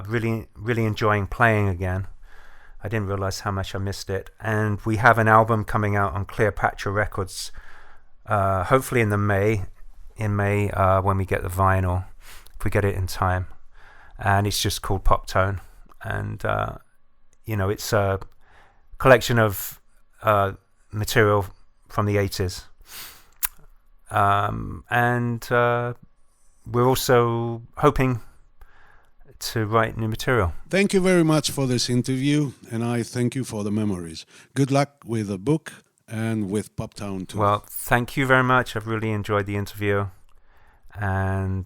Really, really enjoying playing again. I didn't realize how much I missed it. And we have an album coming out on Cleopatra Records, hopefully in May when we get the vinyl, if we get it in time. And it's just called Poptone, and it's a collection of material from the 80s, and we're also hoping to write new material. Thank you very much for this interview, and I thank you for the memories. Good luck with the book and with Poptown too. Well, thank you very much. I've really enjoyed the interview, and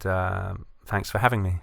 thanks for having me.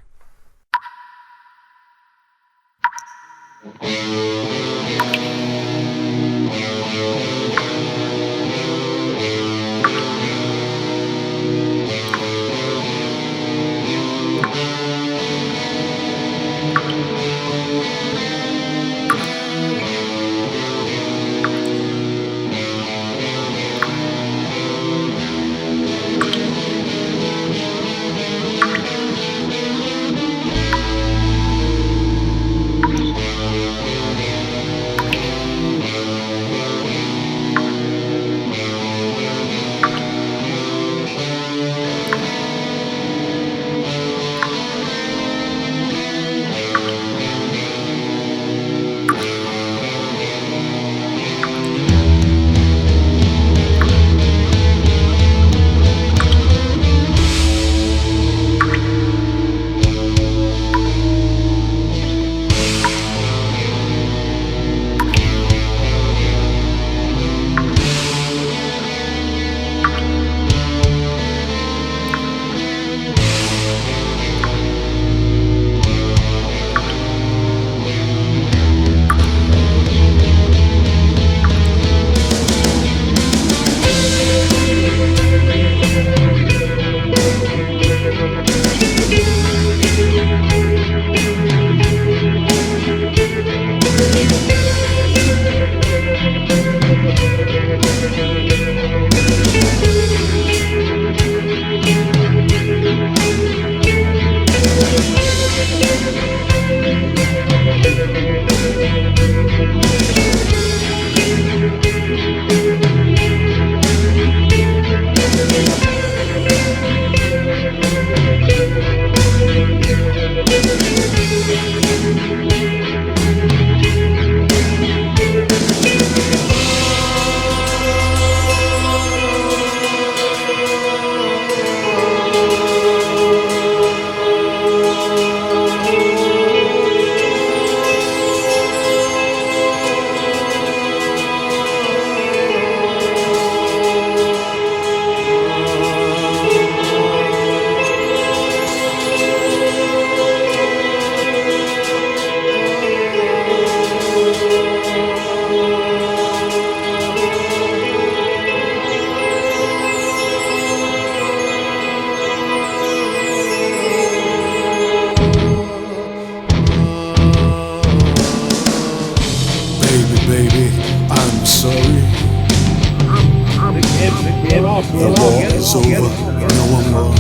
The war is over, no more.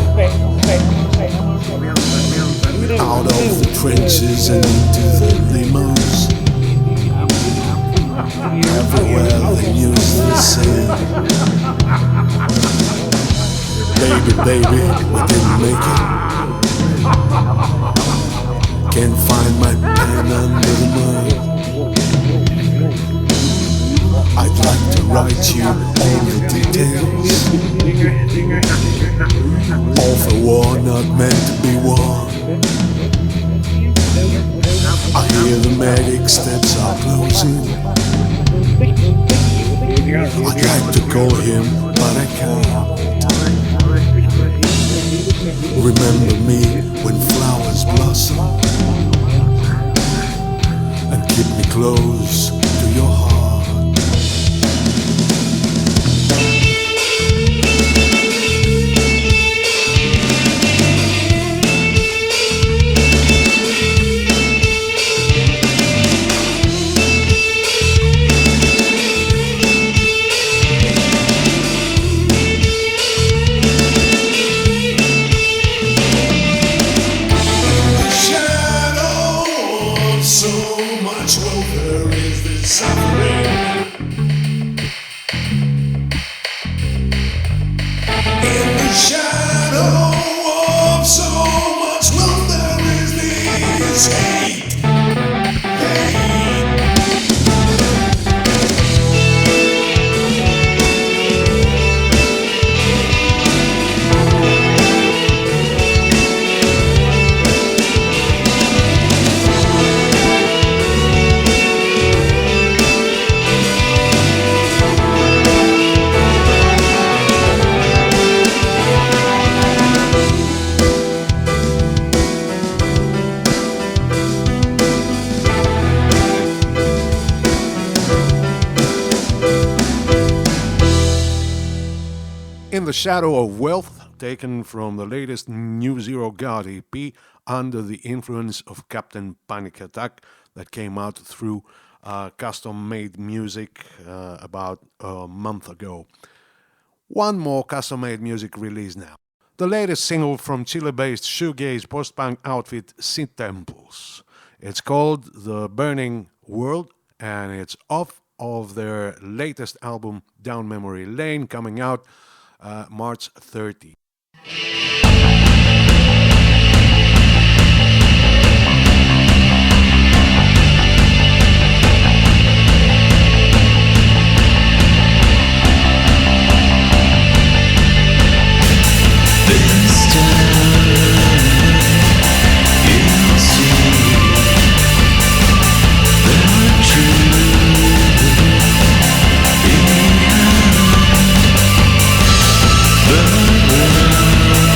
Out of the trenches and into the limos. Everywhere the news the same. Baby, we didn't make it. Can't find my pen under the mud. I'd like to write you all the details. All for war, not meant to be won. I hear the medic steps are closing. I'd like to call him, but I can't. Remember me when flowers blossom, and keep me close to your heart. In the Shadow of Wealth, taken from the latest New Zero God EP, Under the Influence of Captain Panic Attack, that came out through Custom Made Music about a month ago. One more Custom Made Music release now. The latest single from Chile-based shoegaze post-punk outfit Synth Temples. It's called The Burning World, and it's off of their latest album Down Memory Lane, coming out March 30. The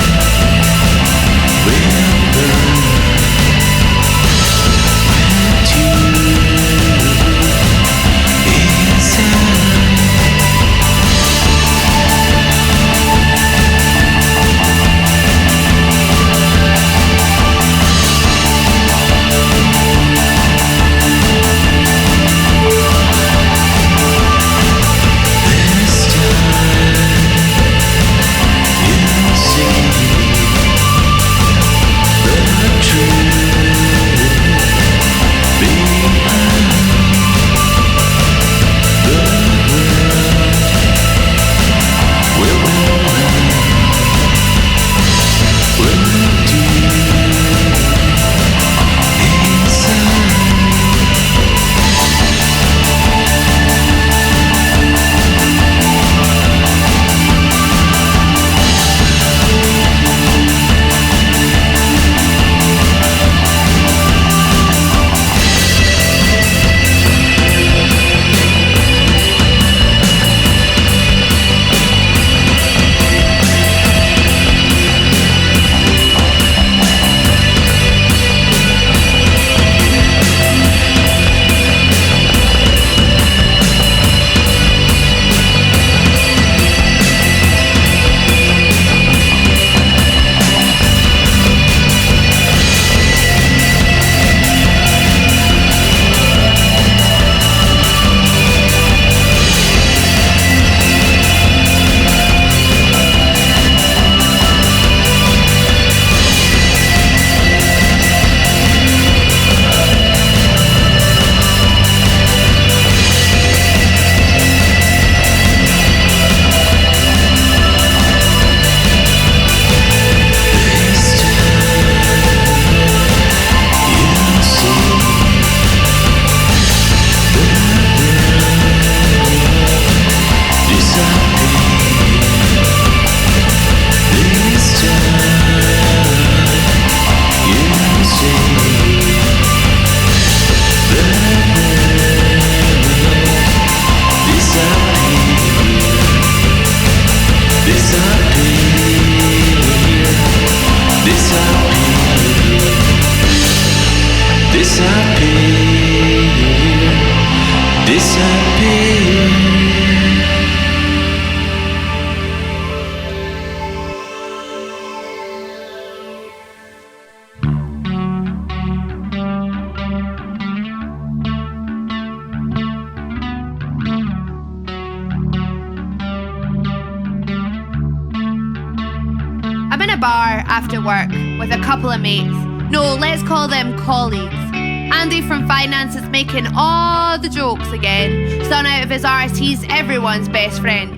I'm in a bar after work with a couple of mates. No, let's call them colleagues. Andy from finance is making all the jokes again. Son out of his arse, he's everyone's best friend.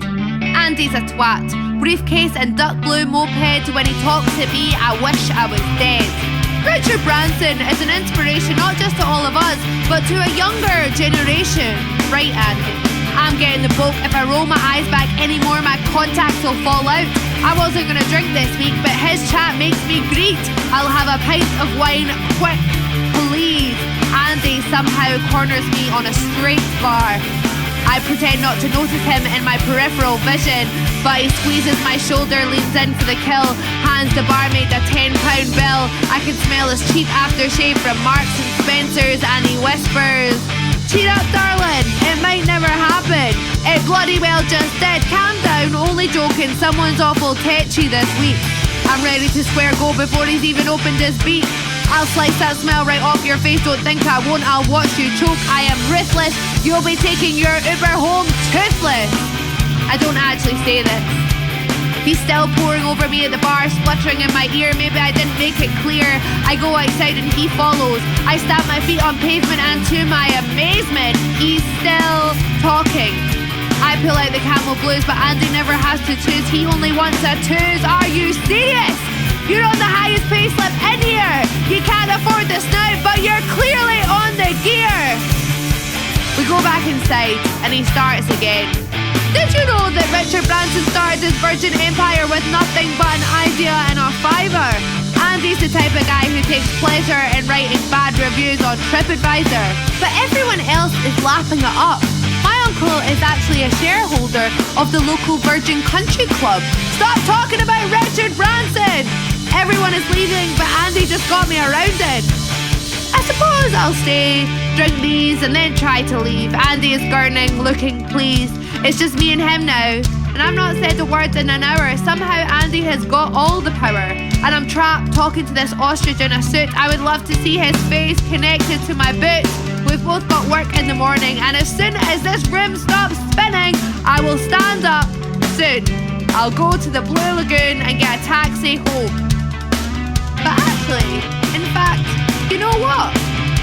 Andy's a twat. Briefcase and duck blue moped. When he talks at me, I wish I was dead. Richard Branson is an inspiration not just to all of us, but to a younger generation. Right, Andy? I'm getting the poke. If I roll my eyes back anymore, my contacts will fall out. I wasn't going to drink this week, but his chat makes me greet. I'll have a pint of wine, quick, please. Andy somehow corners me on a straight bar. I pretend not to notice him in my peripheral vision, but he squeezes my shoulder, leans in for the kill, hands the barmaid a £10 bill. I can smell his cheap aftershave from Marks and Spencer's, and he whispers, "Cheer up, darling, it might never happen. It bloody well just did. Calm down, only joking, someone's awful tetchy this week." I'm ready to swear go before he's even opened his beak. I'll slice that smell right off your face, don't think I won't, I'll watch you choke. I am ruthless, you'll be taking your Uber home toothless. I don't actually say this. He's still pouring over me at the bar, spluttering in my ear. Maybe I didn't make it clear. I go outside and he follows. I stamp my feet on pavement and to my amazement, he's still talking. I pull out the Camel Blues, but Andy never has to choose. He only wants a twos. Are you serious? You're on the highest pay slip in here. You can't afford this now, but you're clearly on the gear. We go back inside and he starts again. Did you know that Richard Branson started his Virgin Empire with nothing but an idea and a fiver? Andy's the type of guy who takes pleasure in writing bad reviews on TripAdvisor, but everyone else is laughing it up. My uncle is actually a shareholder of the local Virgin Country Club. Stop talking about Richard Branson! Everyone is leaving, but Andy just got me around it. I suppose I'll stay, drink these, and then try to leave. Andy is gurning, looking pleased. It's just me and him now, and I've not said a word in an hour. Somehow Andy has got all the power, and I'm trapped talking to this ostrich in a suit. I would love to see his face connected to my boots. We've both got work in the morning, and as soon as this room stops spinning, I will stand up soon. I'll go to the Blue Lagoon and get a taxi home. But actually, in fact, you know what?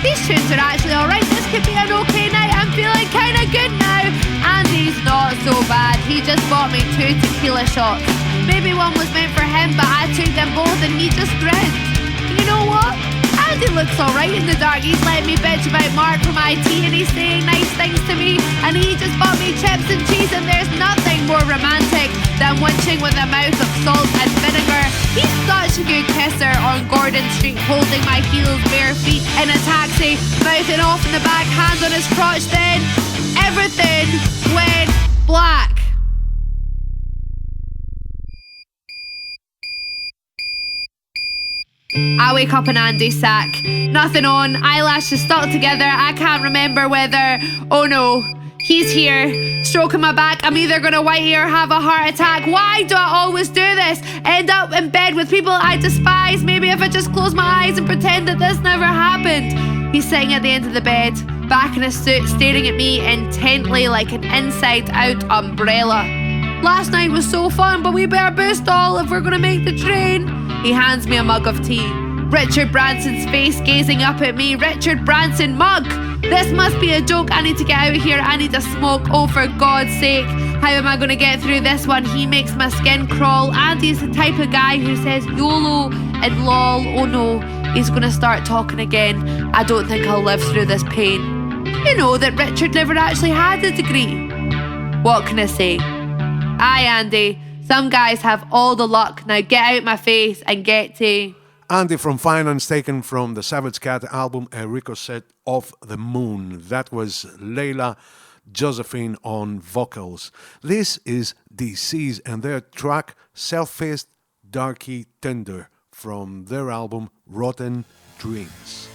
These tunes are actually alright. This could be an okay night. I'm feeling kinda good now. Andy's not so bad. He just bought me 2 tequila shots. Maybe one was meant for him, but I took them both and he just grinned. And you know what? Andy looks alright in the dark. He's letting me bitch about Mark from IT and he's saying nice things to me. And he just bought me chips and cheese, and there's nothing more romantic than winching with a mouth of salt and vinegar. He's such a good kisser on Gordon Street, holding my heels, bare feet in a taxi, mouthing off in the back, hand on his crotch. Then everything went black. I wake up in Andy's sack. Nothing on, eyelashes stuck together. I can't remember whether... Oh no, he's here, stroking my back. I'm either gonna whitey or have a heart attack. Why do I always do this? End up in bed with people I despise. Maybe if I just close my eyes and pretend that this never happened. He's sitting at the end of the bed, back in his suit, staring at me intently like an inside-out umbrella. Last night was so fun, but we better boost all if we're gonna make the train. He hands me a mug of tea. Richard Branson's face gazing up at me. Richard Branson mug! This must be a joke. I need to get out of here. I need a smoke. Oh, for God's sake. How am I going to get through this one? He makes my skin crawl. Andy's the type of guy who says YOLO and lol. Oh no, he's going to start talking again. I don't think I'll live through this pain. You know that Richard never actually had a degree. What can I say? Aye, Andy. Some guys have all the luck. Now get out my face and get to... Andy from Finance, taken from the Savage Cat album A Ricochet of the Moon. That was Leila Josephine on vocals. This is DC's and their track Self-Faced Darky Tender from their album Rotten Dreams.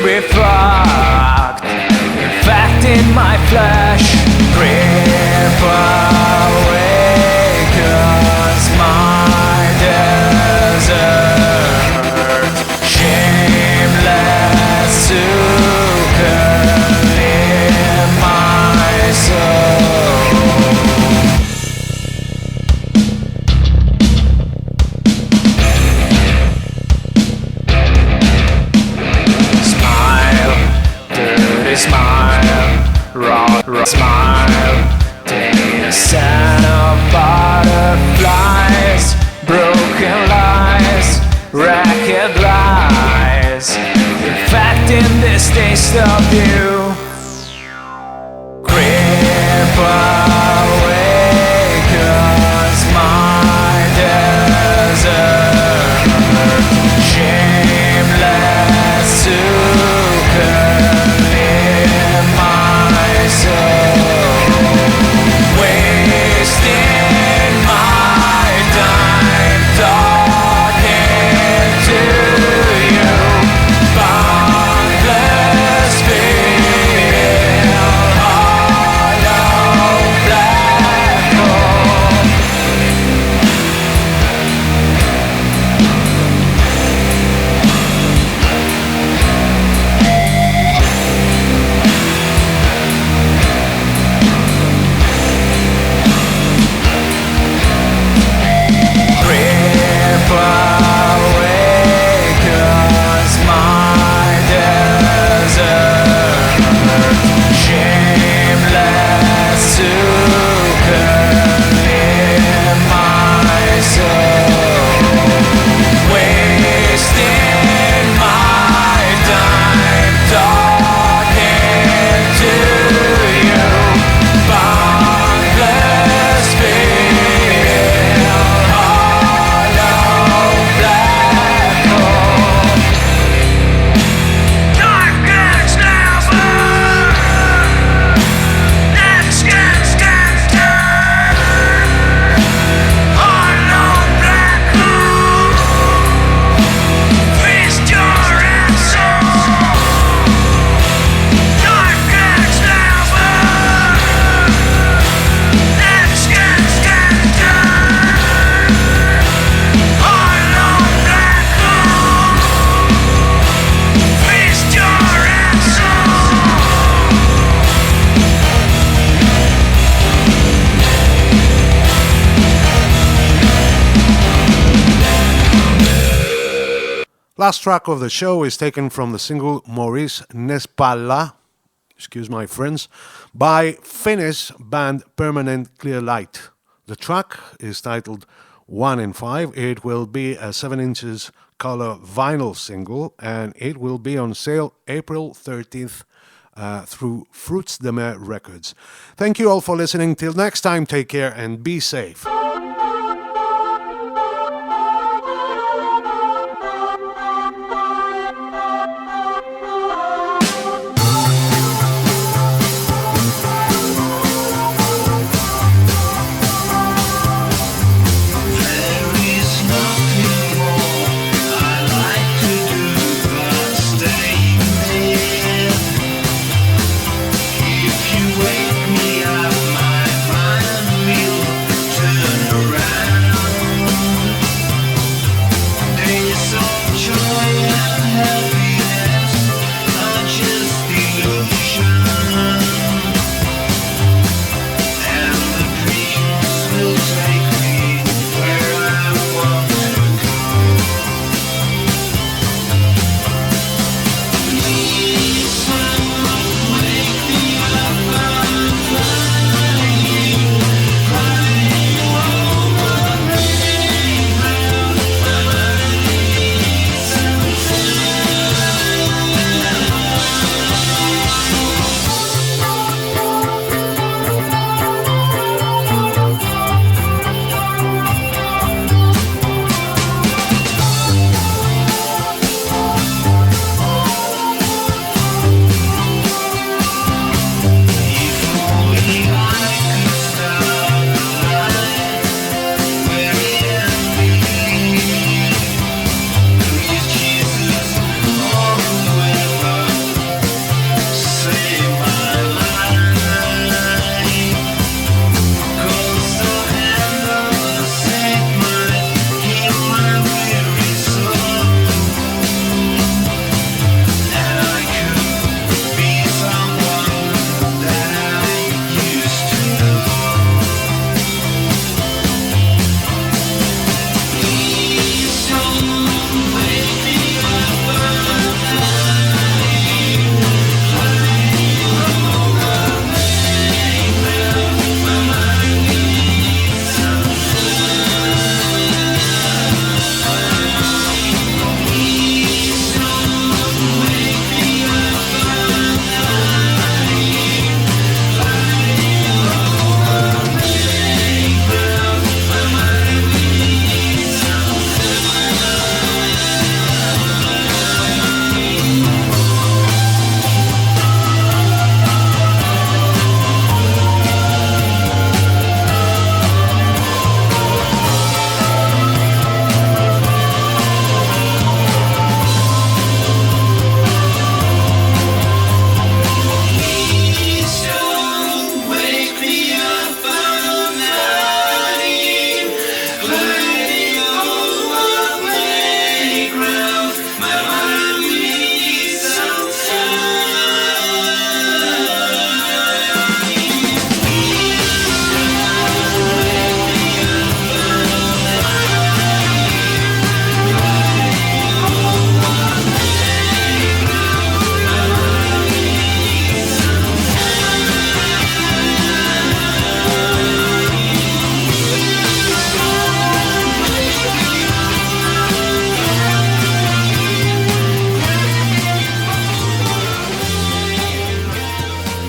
refract, infecting my flesh. Grip awakens my desert, shameless to in my soul. Smile, dirty smile, raw smile. The scent of butterflies, broken lies, ragged lies, infecting this taste of you. Grip awakens my desert, shameless to in my soul, wasting my time talking to you, boundless feel, hollow black hole. Grip awakens my desert, shameless to in my soul, wasting my time talking to you, boundless feel, hollow black hole. Darkness never, next gets turn, hollow black hole. Feast your answer. Darkness never, next gets turn, hollow black hole. Feast your answer. Last track of the show is taken from the single Maurice Nespala, excuse my friends, by Finnish band Permanent Clear Light. The track is titled 1 in 5. It will be a 7 inches color vinyl single and it will be on sale April 13th through Fruits de Mer Records. Thank you all for listening. Till next time, take care and be safe.